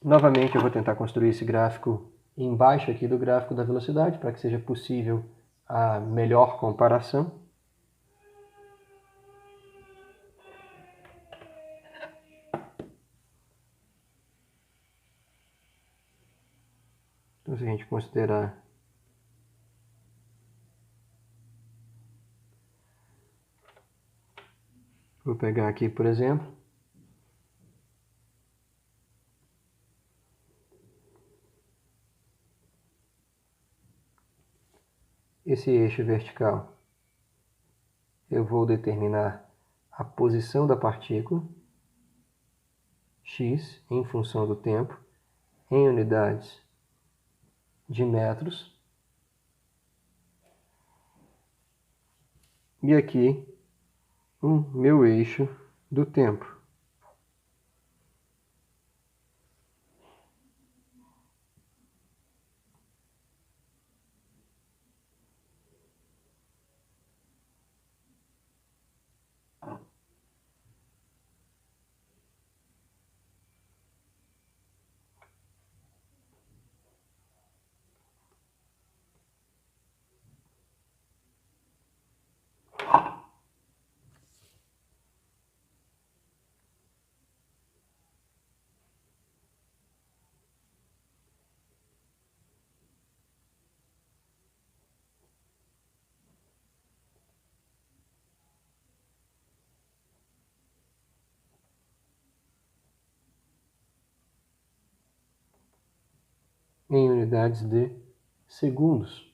novamente eu vou tentar construir esse gráfico embaixo aqui do gráfico da velocidade, para que seja possível a melhor comparação. Então, se a gente considerar vou pegar aqui, por exemplo, esse eixo vertical. Eu vou determinar a posição da partícula, x, em função do tempo, em unidades de metros. E aqui, o meu eixo do tempo. unidades de segundos.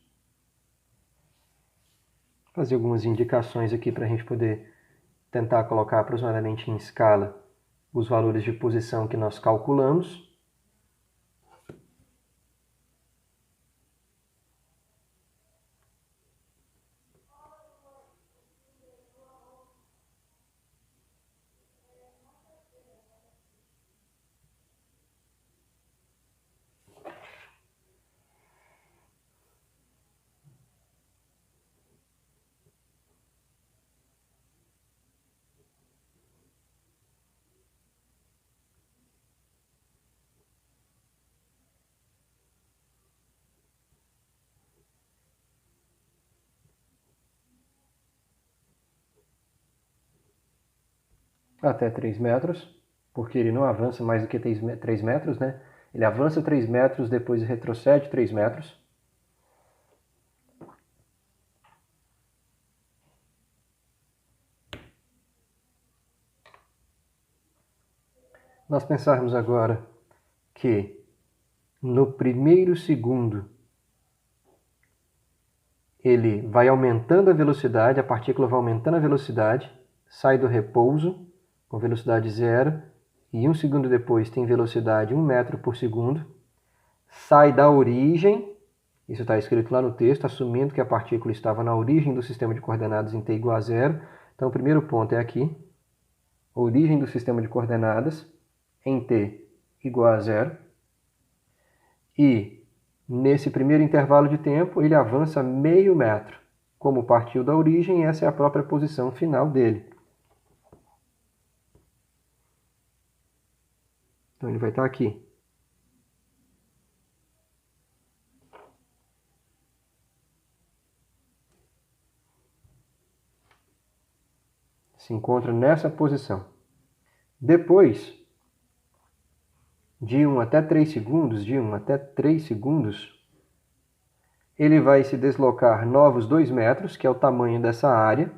Vou fazer algumas indicações aqui para a gente poder tentar colocar aproximadamente em escala os valores de posição que nós calculamos. Até 3 metros, porque ele não avança mais do que 3 metros, né? Ele avança 3 metros, depois retrocede 3 metros. Nós pensarmos agora que no primeiro segundo ele vai aumentando a velocidade, a partícula vai aumentando a velocidade, sai do repouso com velocidade 0, e 1 segundo depois tem velocidade 1 metro por segundo, sai da origem, isso está escrito lá no texto, assumindo que a partícula estava na origem do sistema de coordenadas em t igual a 0. Então o primeiro ponto é aqui, origem do sistema de coordenadas em t igual a 0. E nesse primeiro intervalo de tempo ele avança meio metro. Como partiu da origem, essa é a própria posição final dele. Então ele vai estar aqui. Se encontra nessa posição. Depois de 1 até 3 segundos, ele vai se deslocar novos 2 metros, que é o tamanho dessa área.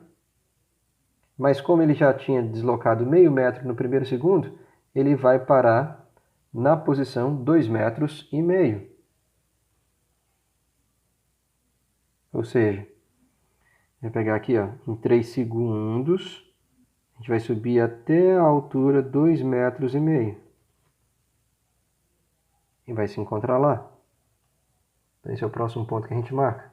Mas como ele já tinha deslocado meio metro no primeiro segundo, ele vai parar na posição 2,5 metros. Ou seja, vou pegar aqui, ó, em 3 segundos, a gente vai subir até a altura 2,5 metros. E vai se encontrar lá. Então esse é o próximo ponto que a gente marca.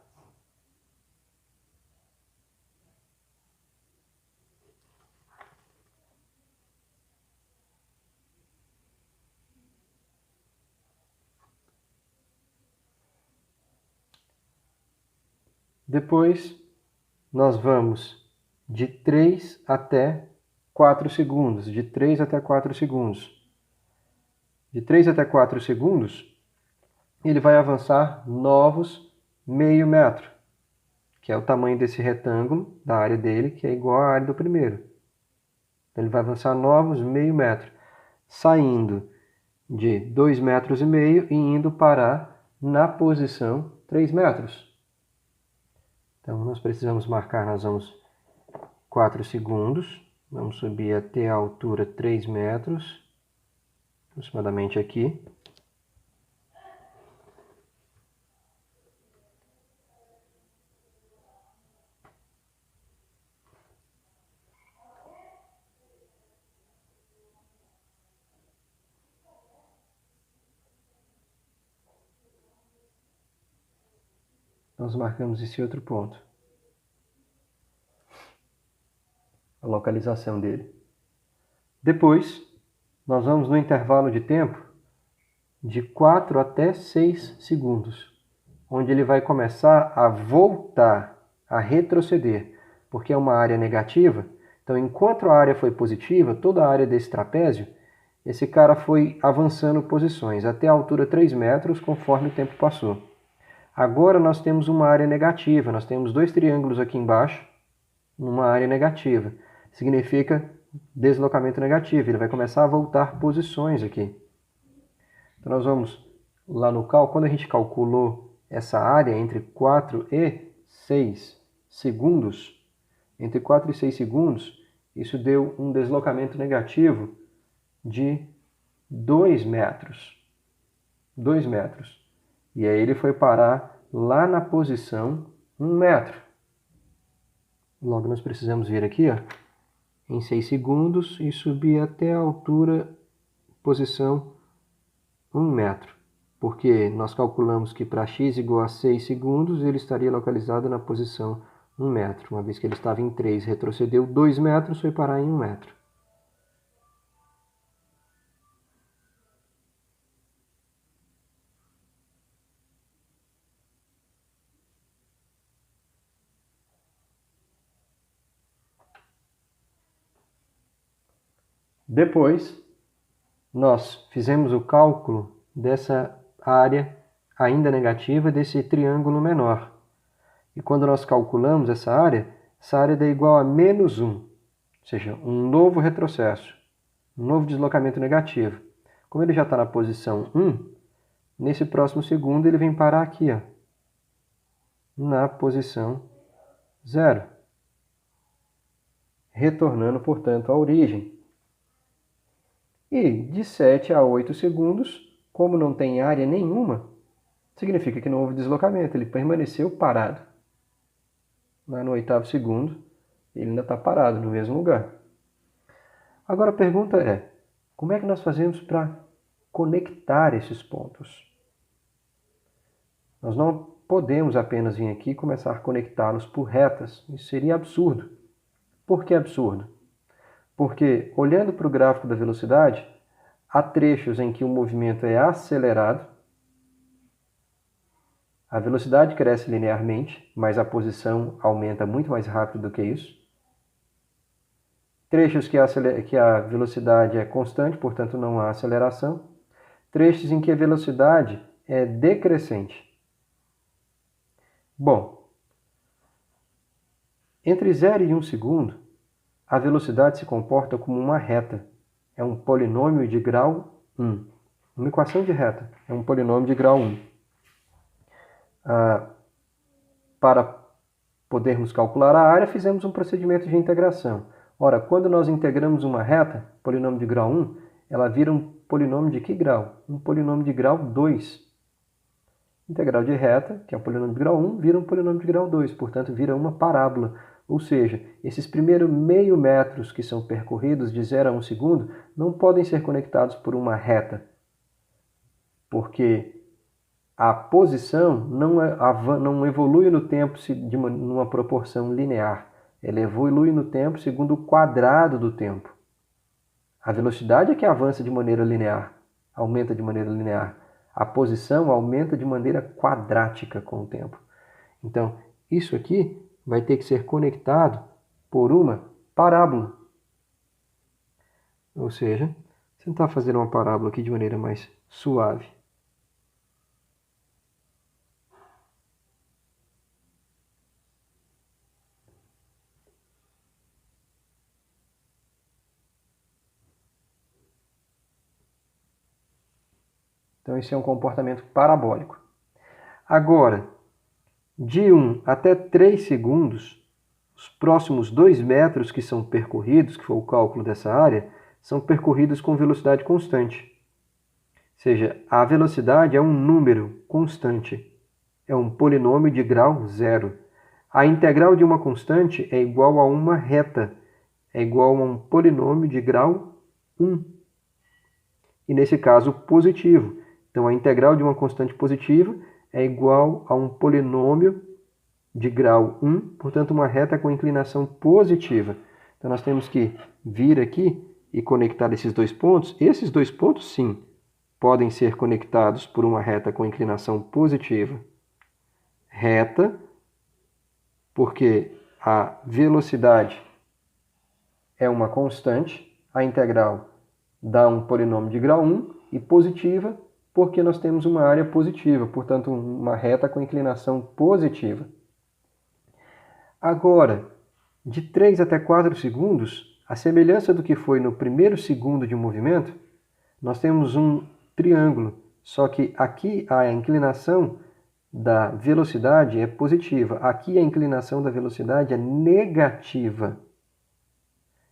Depois, nós vamos de 3 até 4 segundos. De 3 até 4 segundos. De 3 até 4 segundos, ele vai avançar novos meio metro, que é o tamanho desse retângulo da área dele, que é igual à área do primeiro. Então, ele vai avançar novos meio metro, saindo de 2,5 metros e indo parar na posição 3 metros. Então, nós precisamos marcar, nós vamos 4 segundos, vamos subir até a altura 3 metros, aproximadamente aqui. Nós marcamos esse outro ponto. A localização dele. Depois, nós vamos no intervalo de tempo de 4 até 6 segundos, onde ele vai começar a voltar, a retroceder, porque é uma área negativa. Então, enquanto a área foi positiva, toda a área desse trapézio, esse cara foi avançando posições até a altura 3 metros, conforme o tempo passou. Agora nós temos uma área negativa, nós temos 2 triângulos aqui embaixo, numa área negativa. Significa deslocamento negativo, ele vai começar a voltar posições aqui. Então nós vamos lá no cálculo, quando a gente calculou essa área entre 4 e 6 segundos, isso deu um deslocamento negativo de 2 metros. 2 metros. E aí ele foi parar lá na posição 1 metro. Logo nós precisamos vir aqui, ó, em 6 segundos e subir até a altura, posição 1 metro. Porque nós calculamos que para x igual a 6 segundos, ele estaria localizado na posição 1 metro. Uma vez que ele estava em 3, retrocedeu 2 metros, foi parar em 1 metro. Depois, nós fizemos o cálculo dessa área ainda negativa desse triângulo menor. E quando nós calculamos essa área dá igual a menos 1, ou seja, um novo retrocesso, um novo deslocamento negativo. Como ele já está na posição 1, nesse próximo segundo ele vem parar aqui, ó, na posição 0, retornando, portanto, à origem. E de 7 a 8 segundos, como não tem área nenhuma, significa que não houve deslocamento, ele permaneceu parado. Lá no 8º segundo, ele ainda está parado no mesmo lugar. Agora a pergunta é, como é que nós fazemos para conectar esses pontos? Nós não podemos apenas vir aqui e começar a conectá-los por retas. Isso seria absurdo. Por que absurdo? Porque, olhando para o gráfico da velocidade, há trechos em que o movimento é acelerado, a velocidade cresce linearmente, mas a posição aumenta muito mais rápido do que isso. Trechos que a velocidade é constante, portanto não há aceleração. Trechos em que a velocidade é decrescente. Bom, entre 0 e 1 segundo, a velocidade se comporta como uma reta. É um polinômio de grau 1. Uma equação de reta é um polinômio de grau 1. Para podermos calcular a área, fizemos um procedimento de integração. Ora, quando nós integramos uma reta, polinômio de grau 1, ela vira um polinômio de que grau? Um polinômio de grau 2. Integral de reta, que é um polinômio de grau 1, vira um polinômio de grau 2, portanto, vira uma parábola. Ou seja, esses primeiros meio metros que são percorridos de 0 a 1 segundo não podem ser conectados por uma reta, porque a posição não evolui no tempo numa proporção linear. Ela evolui no tempo segundo o quadrado do tempo. A velocidade é que avança de maneira linear, aumenta de maneira linear. A posição aumenta de maneira quadrática com o tempo. Então, isso aqui vai ter que ser conectado por uma parábola. Ou seja, tentar fazer uma parábola aqui de maneira mais suave. Então, esse é um comportamento parabólico. Agora, de 1 até 3 segundos, os próximos 2 metros que são percorridos, que foi o cálculo dessa área, são percorridos com velocidade constante. Ou seja, a velocidade é um número constante. É um polinômio de grau 0. A integral de uma constante é igual a uma reta. É igual a um polinômio de grau 1. E nesse caso, positivo. Então, a integral de uma constante positiva é igual a um polinômio de grau 1, portanto, uma reta com inclinação positiva. Então, nós temos que vir aqui e conectar esses dois pontos. Esses dois pontos, sim, podem ser conectados por uma reta com inclinação positiva. Reta, porque a velocidade é uma constante, a integral dá um polinômio de grau 1, e positiva, porque nós temos uma área positiva, portanto, uma reta com inclinação positiva. Agora, de 3 até 4 segundos, a semelhança do que foi no primeiro segundo de movimento, nós temos um triângulo, só que aqui a inclinação da velocidade é positiva, aqui a inclinação da velocidade é negativa.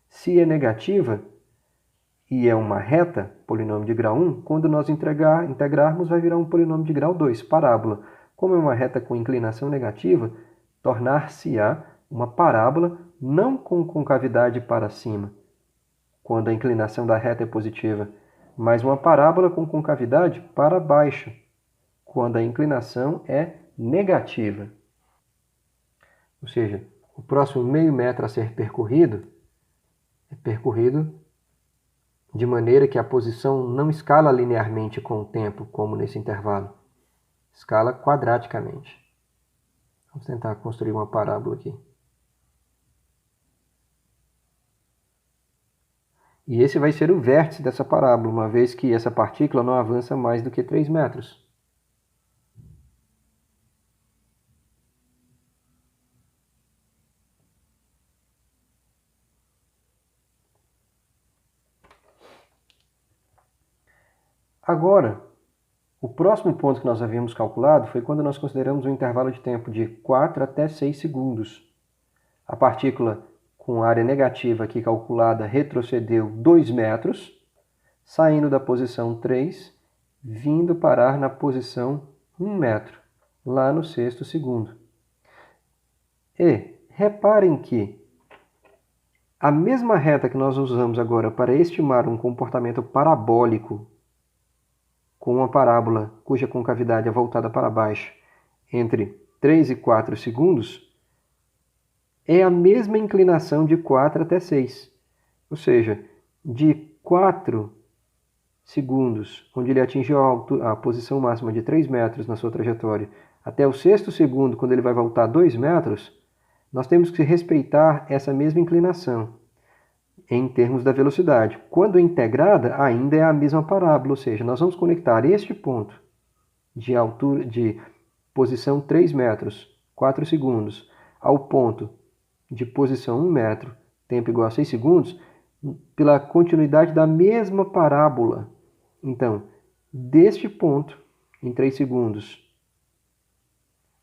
Se é negativa, e é uma reta, polinômio de grau 1, quando nós integrarmos vai virar um polinômio de grau 2, parábola. Como é uma reta com inclinação negativa, tornar-se-á uma parábola não com concavidade para cima, quando a inclinação da reta é positiva, mas uma parábola com concavidade para baixo, quando a inclinação é negativa. Ou seja, o próximo meio metro a ser percorrido é percorrido de maneira que a posição não escala linearmente com o tempo, como nesse intervalo. Escala quadraticamente. Vamos tentar construir uma parábola aqui. E esse vai ser o vértice dessa parábola, uma vez que essa partícula não avança mais do que 3 metros. Agora, o próximo ponto que nós havíamos calculado foi quando nós consideramos um intervalo de tempo de 4 até 6 segundos. A partícula com área negativa aqui calculada retrocedeu 2 metros, saindo da posição 3, vindo parar na posição 1 metro, lá no 6º segundo. E reparem que a mesma reta que nós usamos agora para estimar um comportamento parabólico com uma parábola cuja concavidade é voltada para baixo entre 3 e 4 segundos, é a mesma inclinação de 4 até 6. Ou seja, de 4 segundos, onde ele atingiu a posição máxima de 3 metros na sua trajetória, até o 6º segundo, quando ele vai voltar 2 metros, nós temos que respeitar essa mesma inclinação em termos da velocidade. Quando integrada, ainda é a mesma parábola, ou seja, nós vamos conectar este ponto de altura de posição 3 metros, 4 segundos, ao ponto de posição 1 metro, tempo igual a 6 segundos, pela continuidade da mesma parábola. Então, deste ponto, em 3 segundos,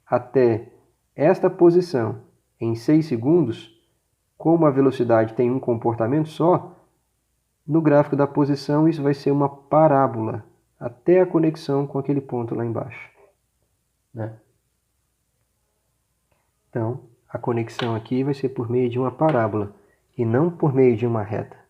até esta posição, em 6 segundos, como a velocidade tem um comportamento só, no gráfico da posição isso vai ser uma parábola, até a conexão com aquele ponto lá embaixo. Né? Então, a conexão aqui vai ser por meio de uma parábola, e não por meio de uma reta.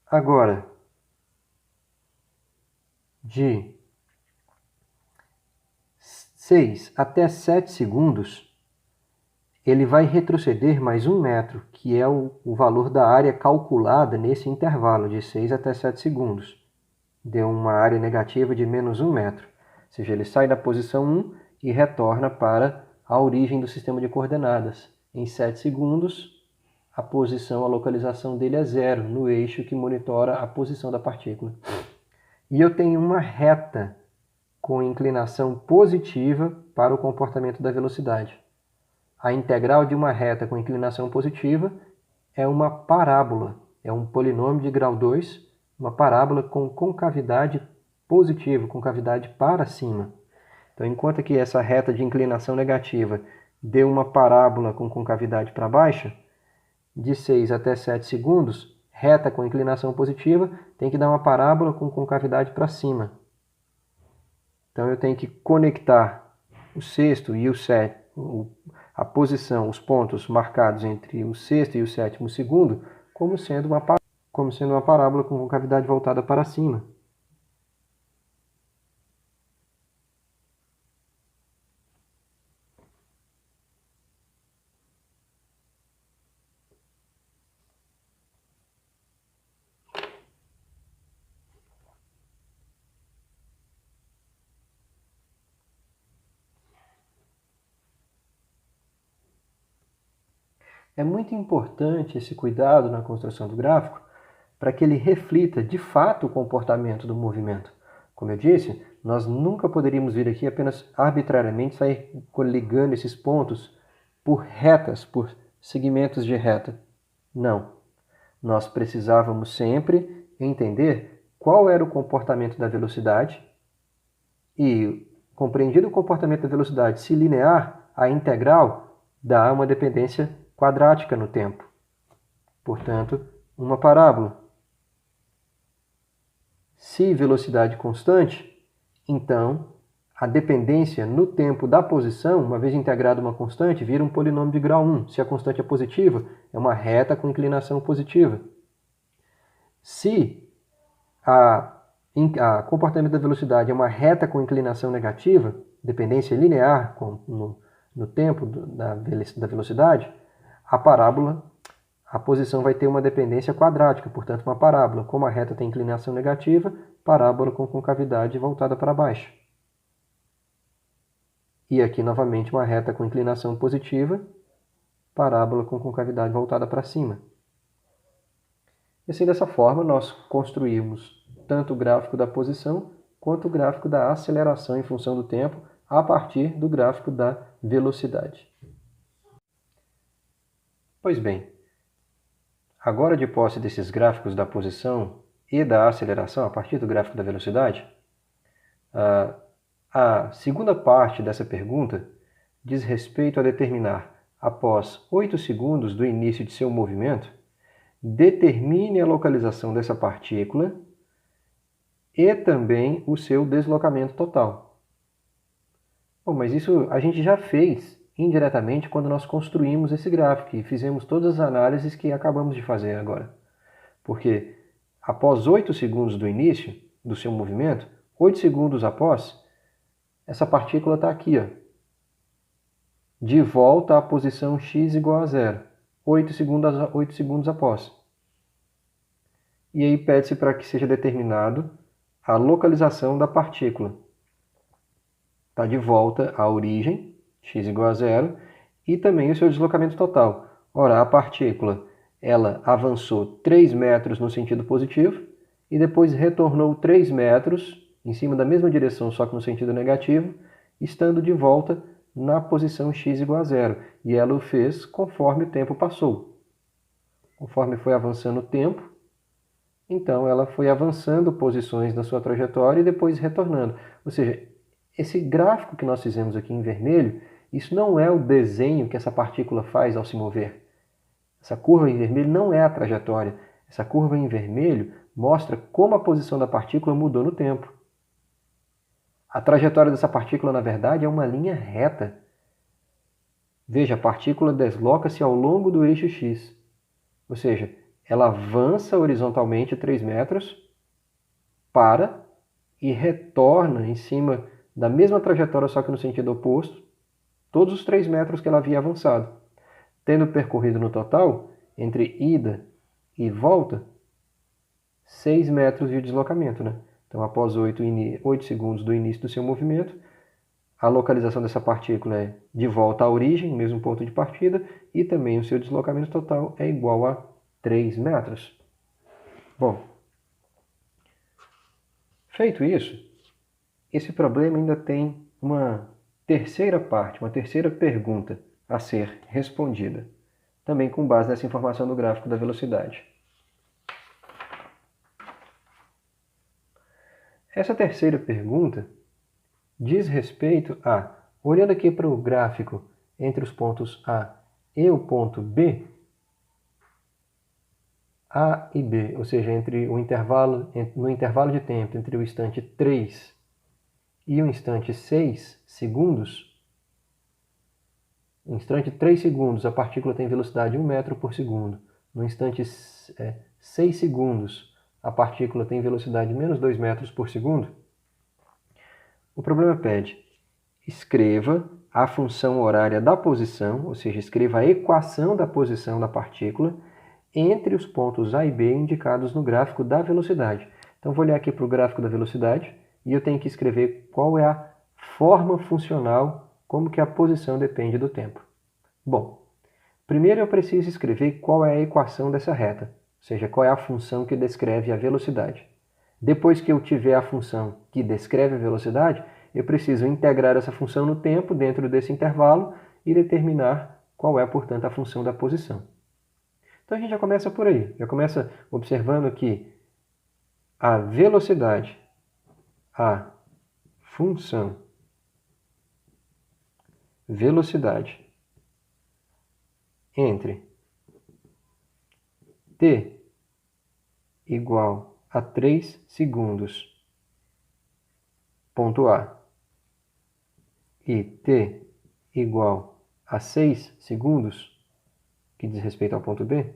Agora, de 6 até 7 segundos, ele vai retroceder mais 1 metro, que é o valor da área calculada nesse intervalo de 6 até 7 segundos. Deu uma área negativa de menos 1 metro. Ou seja, ele sai da posição 1 e retorna para a origem do sistema de coordenadas. Em 7 segundos, a posição, a localização dele é 0, no eixo que monitora a posição da partícula. E eu tenho uma reta com inclinação positiva para o comportamento da velocidade. A integral de uma reta com inclinação positiva é uma parábola, é um polinômio de grau 2, uma parábola com concavidade positiva, concavidade para cima. Então, enquanto que essa reta de inclinação negativa deu uma parábola com concavidade para baixo, de 6 até 7 segundos, reta com inclinação positiva, tem que dar uma parábola com concavidade para cima. Então, eu tenho que conectar o 6º e o 7º, a posição, os pontos marcados entre o 6º e o 7º segundo, como sendo uma parábola com concavidade voltada para cima. É muito importante esse cuidado na construção do gráfico para que ele reflita de fato o comportamento do movimento. Como eu disse, nós nunca poderíamos vir aqui apenas arbitrariamente sair ligando esses pontos por retas, por segmentos de reta. Não. Nós precisávamos sempre entender qual era o comportamento da velocidade e, compreendido o comportamento da velocidade, se linear, a integral dá uma dependência quadrática no tempo. Portanto, uma parábola. Se velocidade constante, então a dependência no tempo da posição, uma vez integrada uma constante, vira um polinômio de grau 1. Se a constante é positiva, é uma reta com inclinação positiva. Se a comportamento da velocidade é uma reta com inclinação negativa, dependência linear no tempo da velocidade, a parábola, a posição vai ter uma dependência quadrática, portanto uma parábola. Como a reta tem inclinação negativa, parábola com concavidade voltada para baixo. E aqui novamente uma reta com inclinação positiva, parábola com concavidade voltada para cima. E assim, dessa forma, nós construímos tanto o gráfico da posição quanto o gráfico da aceleração em função do tempo a partir do gráfico da velocidade. Pois bem, agora de posse desses gráficos da posição e da aceleração a partir do gráfico da velocidade, a segunda parte dessa pergunta diz respeito a determinar, após 8 segundos do início de seu movimento, determine a localização dessa partícula e também o seu deslocamento total. Bom, mas isso a gente já fez indiretamente quando nós construímos esse gráfico e fizemos todas as análises que acabamos de fazer agora. Porque após 8 segundos do início do seu movimento, 8 segundos após, essa partícula está aqui, ó, de volta à posição x igual a 0, 8 segundos após. E aí pede-se para que seja determinado a localização da partícula. Está de volta à origem, x igual a 0, e também o seu deslocamento total. Ora, a partícula ela avançou 3 metros no sentido positivo e depois retornou 3 metros em cima da mesma direção, só que no sentido negativo, estando de volta na posição x igual a 0. E ela o fez conforme o tempo passou. Conforme foi avançando o tempo, então ela foi avançando posições na sua trajetória e depois retornando. Ou seja, esse gráfico que nós fizemos aqui em vermelho, isso não é o desenho que essa partícula faz ao se mover. Essa curva em vermelho não é a trajetória. Essa curva em vermelho mostra como a posição da partícula mudou no tempo. A trajetória dessa partícula, na verdade, é uma linha reta. Veja, a partícula desloca-se ao longo do eixo x. Ou seja, ela avança horizontalmente 3 metros, para e retorna em cima da mesma trajetória, só que no sentido oposto, todos os 3 metros que ela havia avançado. Tendo percorrido no total, entre ida e volta, 6 metros de deslocamento, né? Então, após 8 segundos do início do seu movimento, a localização dessa partícula é de volta à origem, mesmo ponto de partida, e também o seu deslocamento total é igual a 3 metros. Bom, feito isso, esse problema ainda tem uma terceira parte, uma terceira pergunta a ser respondida, também com base nessa informação do gráfico da velocidade. Essa terceira pergunta diz respeito a, olhando aqui para o gráfico entre os pontos A e o ponto B, A e B, ou seja, no intervalo de tempo entre o instante 3 e o instante 6 segundos, no instante 3 segundos a partícula tem velocidade 1 metro por segundo, no instante 6 segundos a partícula tem velocidade menos 2 metros por segundo, o problema pede, escreva a função horária da posição, ou seja, escreva a equação da posição da partícula entre os pontos A e B indicados no gráfico da velocidade. Então, vou olhar aqui para o gráfico da velocidade e eu tenho que escrever qual é a forma funcional, como que a posição depende do tempo. Bom, Primeiro eu preciso escrever qual é a equação dessa reta, ou seja, qual é a função que descreve a velocidade. Depois que eu tiver a função que descreve a velocidade, eu preciso integrar essa função no tempo dentro desse intervalo e determinar qual é, portanto, a função da posição. Então a gente já começa por aí, já começa observando que a velocidade, a função velocidade entre t igual a 3 segundos, ponto A, e t igual a 6 segundos, que diz respeito ao ponto B,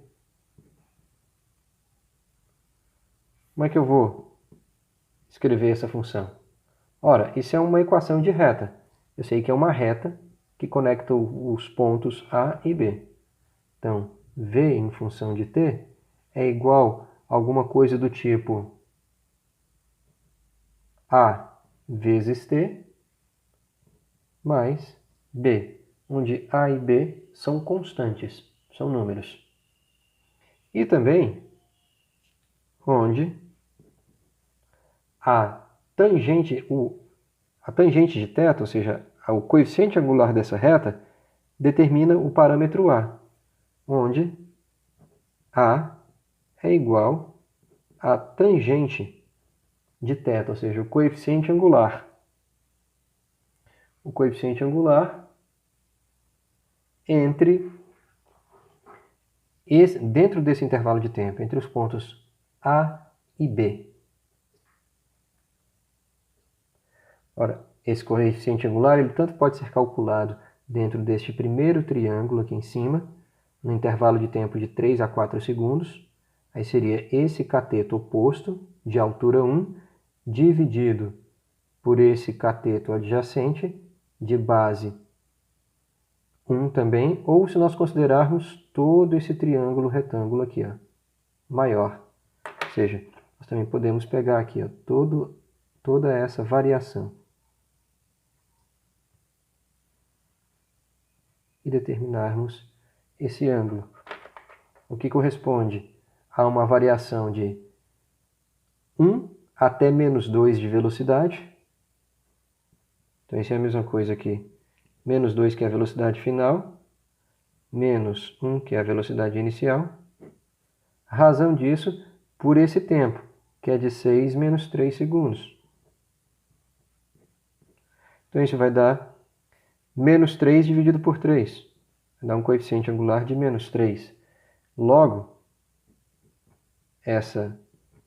como é que eu vou escrever essa função? Ora, isso é uma equação de reta. Eu sei que é uma reta que conecta os pontos A e B. Então, V em função de t é igual a alguma coisa do tipo A vezes t mais B, onde A e B são constantes, são números. E também onde a tangente de θ, ou seja, o coeficiente angular dessa reta, determina o parâmetro A, onde A é igual a tangente de θ, ou seja, o coeficiente angular. O coeficiente angular dentro desse intervalo de tempo, entre os pontos A e B. Ora, esse coeficiente angular ele tanto pode ser calculado dentro deste primeiro triângulo aqui em cima, no intervalo de tempo de 3 a 4 segundos. Aí seria esse cateto oposto, de altura 1, dividido por esse cateto adjacente, de base 1 também, ou se nós considerarmos todo esse triângulo retângulo aqui, ó, maior. Ou seja, nós também podemos pegar aqui ó, toda essa variação e determinarmos esse ângulo, o que corresponde a uma variação de 1 até menos 2 de velocidade. Então, isso é a mesma coisa aqui. Menos 2, que é a velocidade final, menos 1, que é a velocidade inicial. A razão disso por esse tempo, que é de 6 menos 3 segundos. Então, isso vai dar menos 3 dividido por 3. Vai dar um coeficiente angular de menos 3. Logo, essa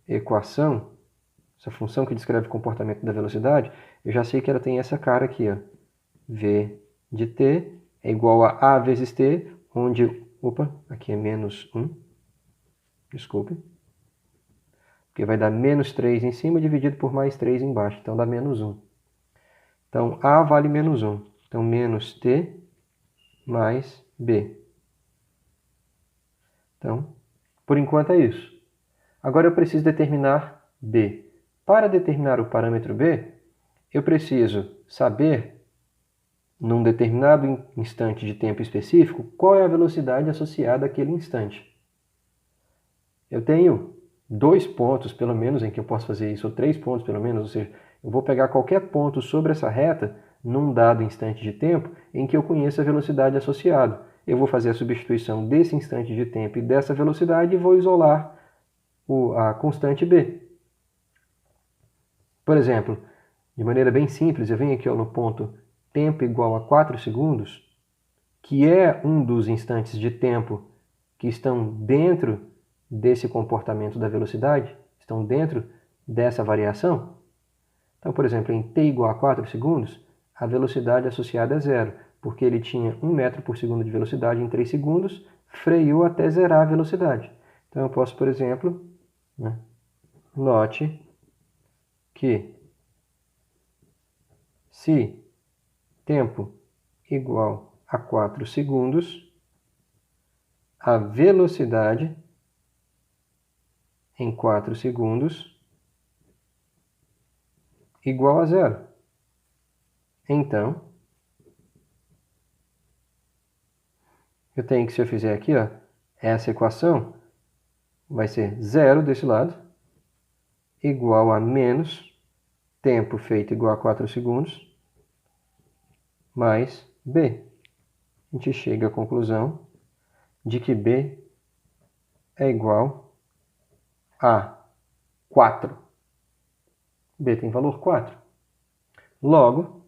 equação, essa função que descreve o comportamento da velocidade, eu já sei que ela tem essa cara aqui, ó. V de t é igual a vezes t, onde, aqui é menos 1, desculpe, porque vai dar menos 3 em cima dividido por mais 3 embaixo, então dá menos 1. Então, A vale menos 1, então menos t mais b. Então, por enquanto é isso. Agora eu preciso determinar b. Para determinar o parâmetro b, eu preciso saber, num determinado instante de tempo específico, qual é a velocidade associada àquele instante. Eu tenho 2 pontos, pelo menos, em que eu posso fazer isso, ou 3 pontos, pelo menos, ou seja, eu vou pegar qualquer ponto sobre essa reta, num dado instante de tempo, em que eu conheça a velocidade associada. Eu vou fazer a substituição desse instante de tempo e dessa velocidade e vou isolar a constante b. Por exemplo, de maneira bem simples, eu venho aqui no ponto tempo igual a 4 segundos, que é um dos instantes de tempo que estão dentro desse comportamento da velocidade, estão dentro dessa variação. Então, por exemplo, em t igual a 4 segundos, a velocidade associada é zero, porque ele tinha 1 metro por segundo de velocidade em 3 segundos, freou até zerar a velocidade. Então, eu posso, por exemplo, note que se tempo igual a 4 segundos, a velocidade em 4 segundos igual a zero. Então, eu tenho que, se eu fizer aqui, ó, essa equação, vai ser 0 desse lado, igual a menos tempo feito igual a 4 segundos, mais B. A gente chega à conclusão de que B é igual a 4. B tem valor 4. Logo,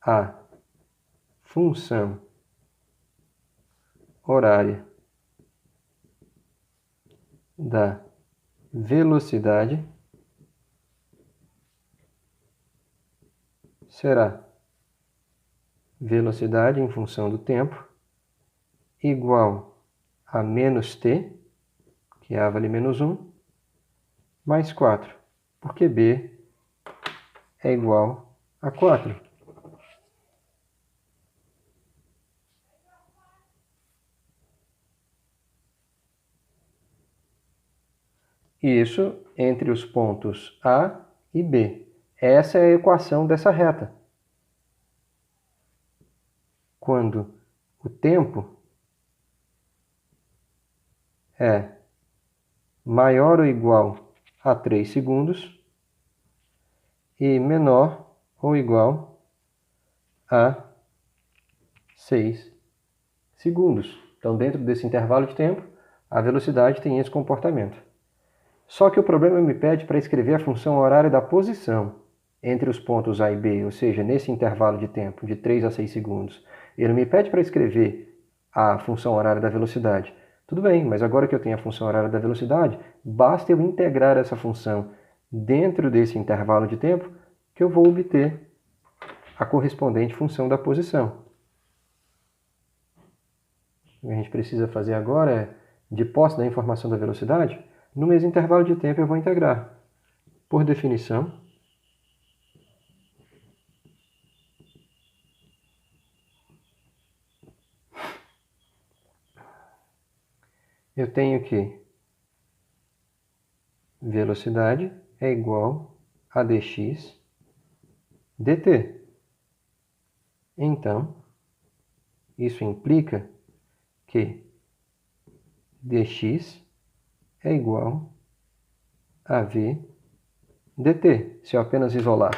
a função horária da velocidade será velocidade em função do tempo igual a menos t, que é a vale menos 1, mais 4, porque b é igual a 4. Isso entre os pontos A e B. Essa é a equação dessa reta. Quando o tempo é maior ou igual a 3 segundos e menor ou igual a 6 segundos. Então, dentro desse intervalo de tempo, a velocidade tem esse comportamento. Só que o problema me pede para escrever a função horária da posição entre os pontos A e B, ou seja, nesse intervalo de tempo de 3 a 6 segundos. Ele me pede para escrever a função horária da velocidade. Tudo bem, mas agora que eu tenho a função horária da velocidade, basta eu integrar essa função dentro desse intervalo de tempo que eu vou obter a correspondente função da posição. O que a gente precisa fazer agora é, de posse da informação da velocidade, no mesmo intervalo de tempo eu vou integrar. Por definição, eu tenho que velocidade é igual a dx dt. Então, isso implica que dx é igual a v dt, se eu apenas isolar.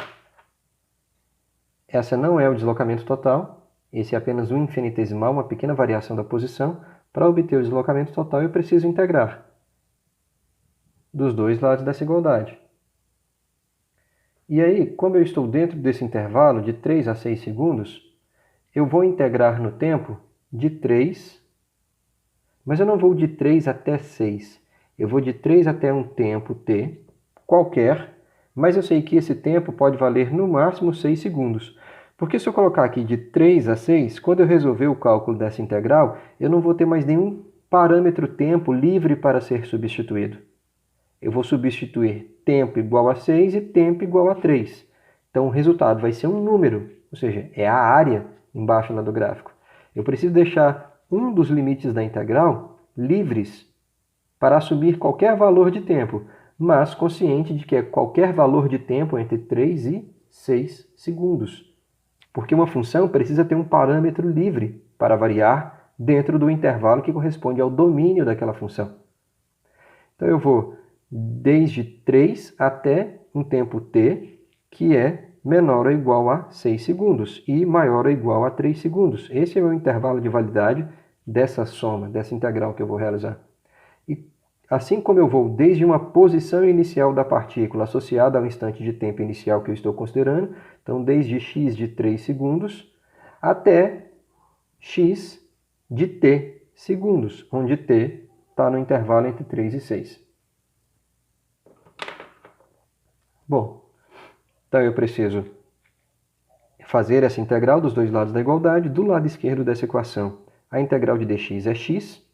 Essa não é o deslocamento total, esse é apenas um infinitesimal, uma pequena variação da posição. Para obter o deslocamento total, eu preciso integrar dos dois lados dessa igualdade. E aí, como eu estou dentro desse intervalo de 3 a 6 segundos, eu vou integrar no tempo de 3, mas eu não vou de 3 até 6. Eu vou de 3 até um tempo t, qualquer, mas eu sei que esse tempo pode valer no máximo 6 segundos. Porque se eu colocar aqui de 3 a 6, quando eu resolver o cálculo dessa integral, eu não vou ter mais nenhum parâmetro tempo livre para ser substituído. Eu vou substituir tempo igual a 6 e tempo igual a 3. Então o resultado vai ser um número, ou seja, é a área embaixo lá do gráfico. Eu preciso deixar um dos limites da integral livres para assumir qualquer valor de tempo, mas consciente de que é qualquer valor de tempo entre 3 e 6 segundos. Porque uma função precisa ter um parâmetro livre para variar dentro do intervalo que corresponde ao domínio daquela função. Então eu vou desde 3 até um tempo t, que é menor ou igual a 6 segundos e maior ou igual a 3 segundos. Esse é o intervalo de validade dessa soma, dessa integral que eu vou realizar. E assim como eu vou desde uma posição inicial da partícula associada ao instante de tempo inicial que eu estou considerando, então desde x de 3 segundos até x de t segundos, onde t está no intervalo entre 3 e 6. Bom, então eu preciso fazer essa integral dos dois lados da igualdade. Do lado esquerdo dessa equação, a integral de dx é x.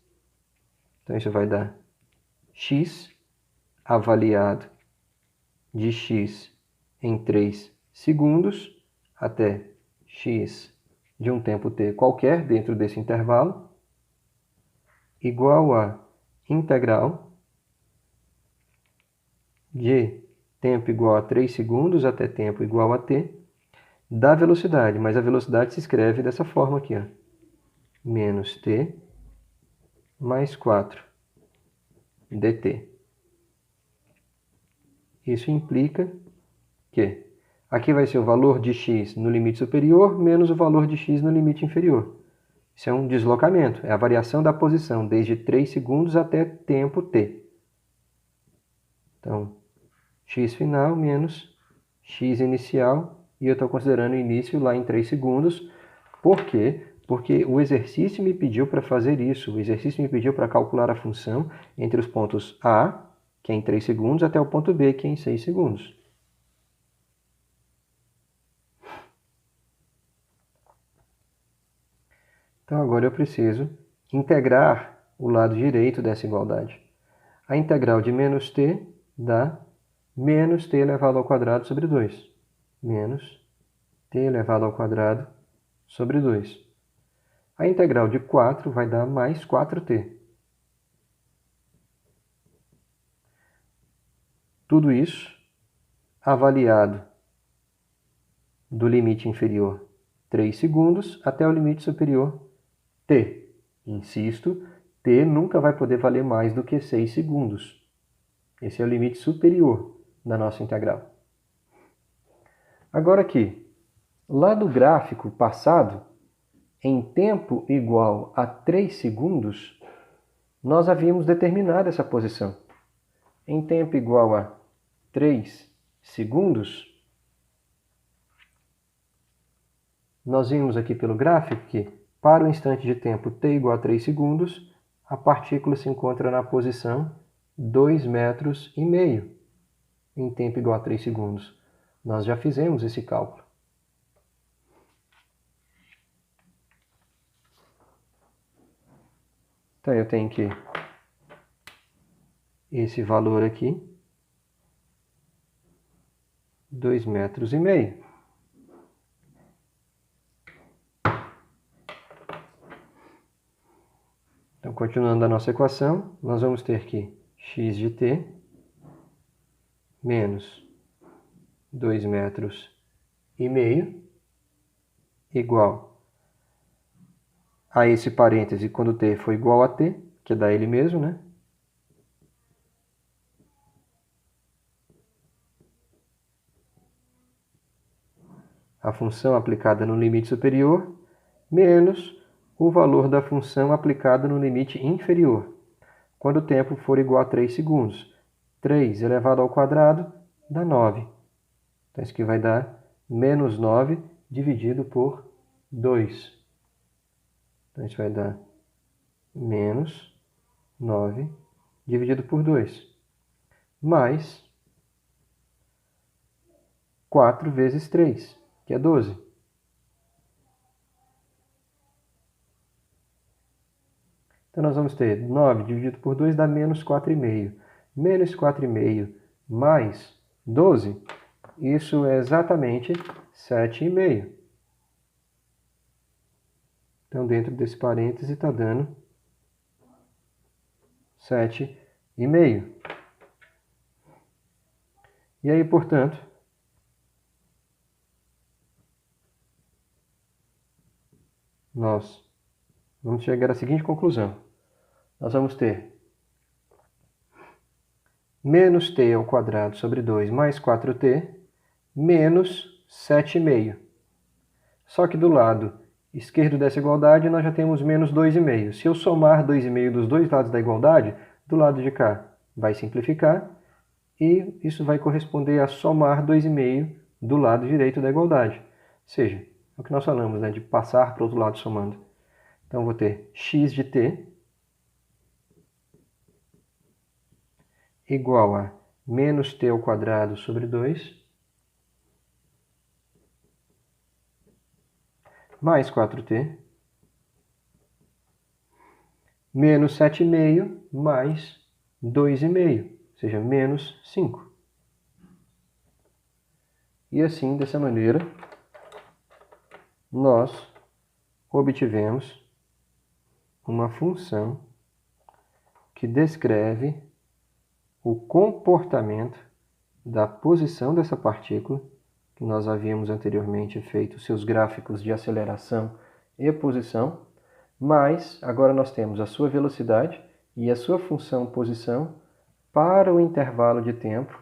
Então isso vai dar x avaliado de x em 3 segundos até x de um tempo t qualquer dentro desse intervalo, igual a integral de tempo igual a 3 segundos até tempo igual a t, da velocidade, mas a velocidade se escreve dessa forma aqui, ó. Menos t mais 4 dt. Isso implica que aqui vai ser o valor de x no limite superior menos o valor de x no limite inferior. Isso é um deslocamento, é a variação da posição desde 3 segundos até tempo t. Então, x final menos x inicial, e eu estou considerando o início lá em 3 segundos. Por quê? Porque o exercício me pediu para fazer isso. O exercício me pediu para calcular a função entre os pontos A, que é em 3 segundos, até o ponto B, que é em 6 segundos. Então, agora eu preciso integrar o lado direito dessa igualdade. A integral de menos t dá menos t elevado ao quadrado sobre 2. Menos t elevado ao quadrado sobre 2. A integral de 4 vai dar mais 4t. Tudo isso avaliado do limite inferior 3 segundos até o limite superior t. Insisto, t nunca vai poder valer mais do que 6 segundos. Esse é o limite superior da nossa integral. Agora aqui, lá do gráfico passado, em tempo igual a 3 segundos, nós havíamos determinado essa posição. Em tempo igual a 3 segundos, nós vimos aqui pelo gráfico que, para o instante de tempo t igual a 3 segundos, a partícula se encontra na posição 2,5 metros em tempo igual a 3 segundos. Nós já fizemos esse cálculo. Então, eu tenho que esse valor aqui, 2,5 metros. Então, continuando a nossa equação, nós vamos ter que x de t menos 2,5 metros igual a esse parêntese quando t for igual a t, que dá ele mesmo, né? A função aplicada no limite superior menos o valor da função aplicada no limite inferior, quando o tempo for igual a 3 segundos. 3 elevado ao quadrado dá 9. Então, isso aqui vai dar menos 9 dividido por 2. Então, isso vai dar menos 9 dividido por 2. Mais 4 vezes 3, que é 12. Então, nós vamos ter 9 dividido por 2 dá menos 4,5. Menos 4,5 mais 12, isso é exatamente 7,5. Então, dentro desse parêntese está dando 7,5. E aí, portanto, nós vamos chegar à seguinte conclusão. Nós vamos ter menos t ao quadrado sobre 2 mais 4t menos 7,5. Só que do lado esquerdo dessa igualdade nós já temos menos 2,5. Se eu somar 2,5 dos dois lados da igualdade, do lado de cá vai simplificar e isso vai corresponder a somar 2,5 do lado direito da igualdade. Ou seja, é o que nós falamos, né, de passar para o outro lado somando. Então, eu vou ter x de t igual a menos t ao quadrado sobre 2 mais 4t menos 7,5 mais 2,5, ou seja, menos 5. E assim, dessa maneira, nós obtivemos uma função que descreve o comportamento da posição dessa partícula, nós havíamos anteriormente feito seus gráficos de aceleração e posição, mas agora nós temos a sua velocidade e a sua função posição para o intervalo de tempo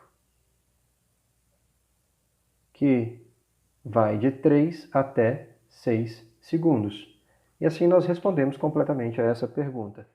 que vai de 3 até 6 segundos. E assim nós respondemos completamente a essa pergunta.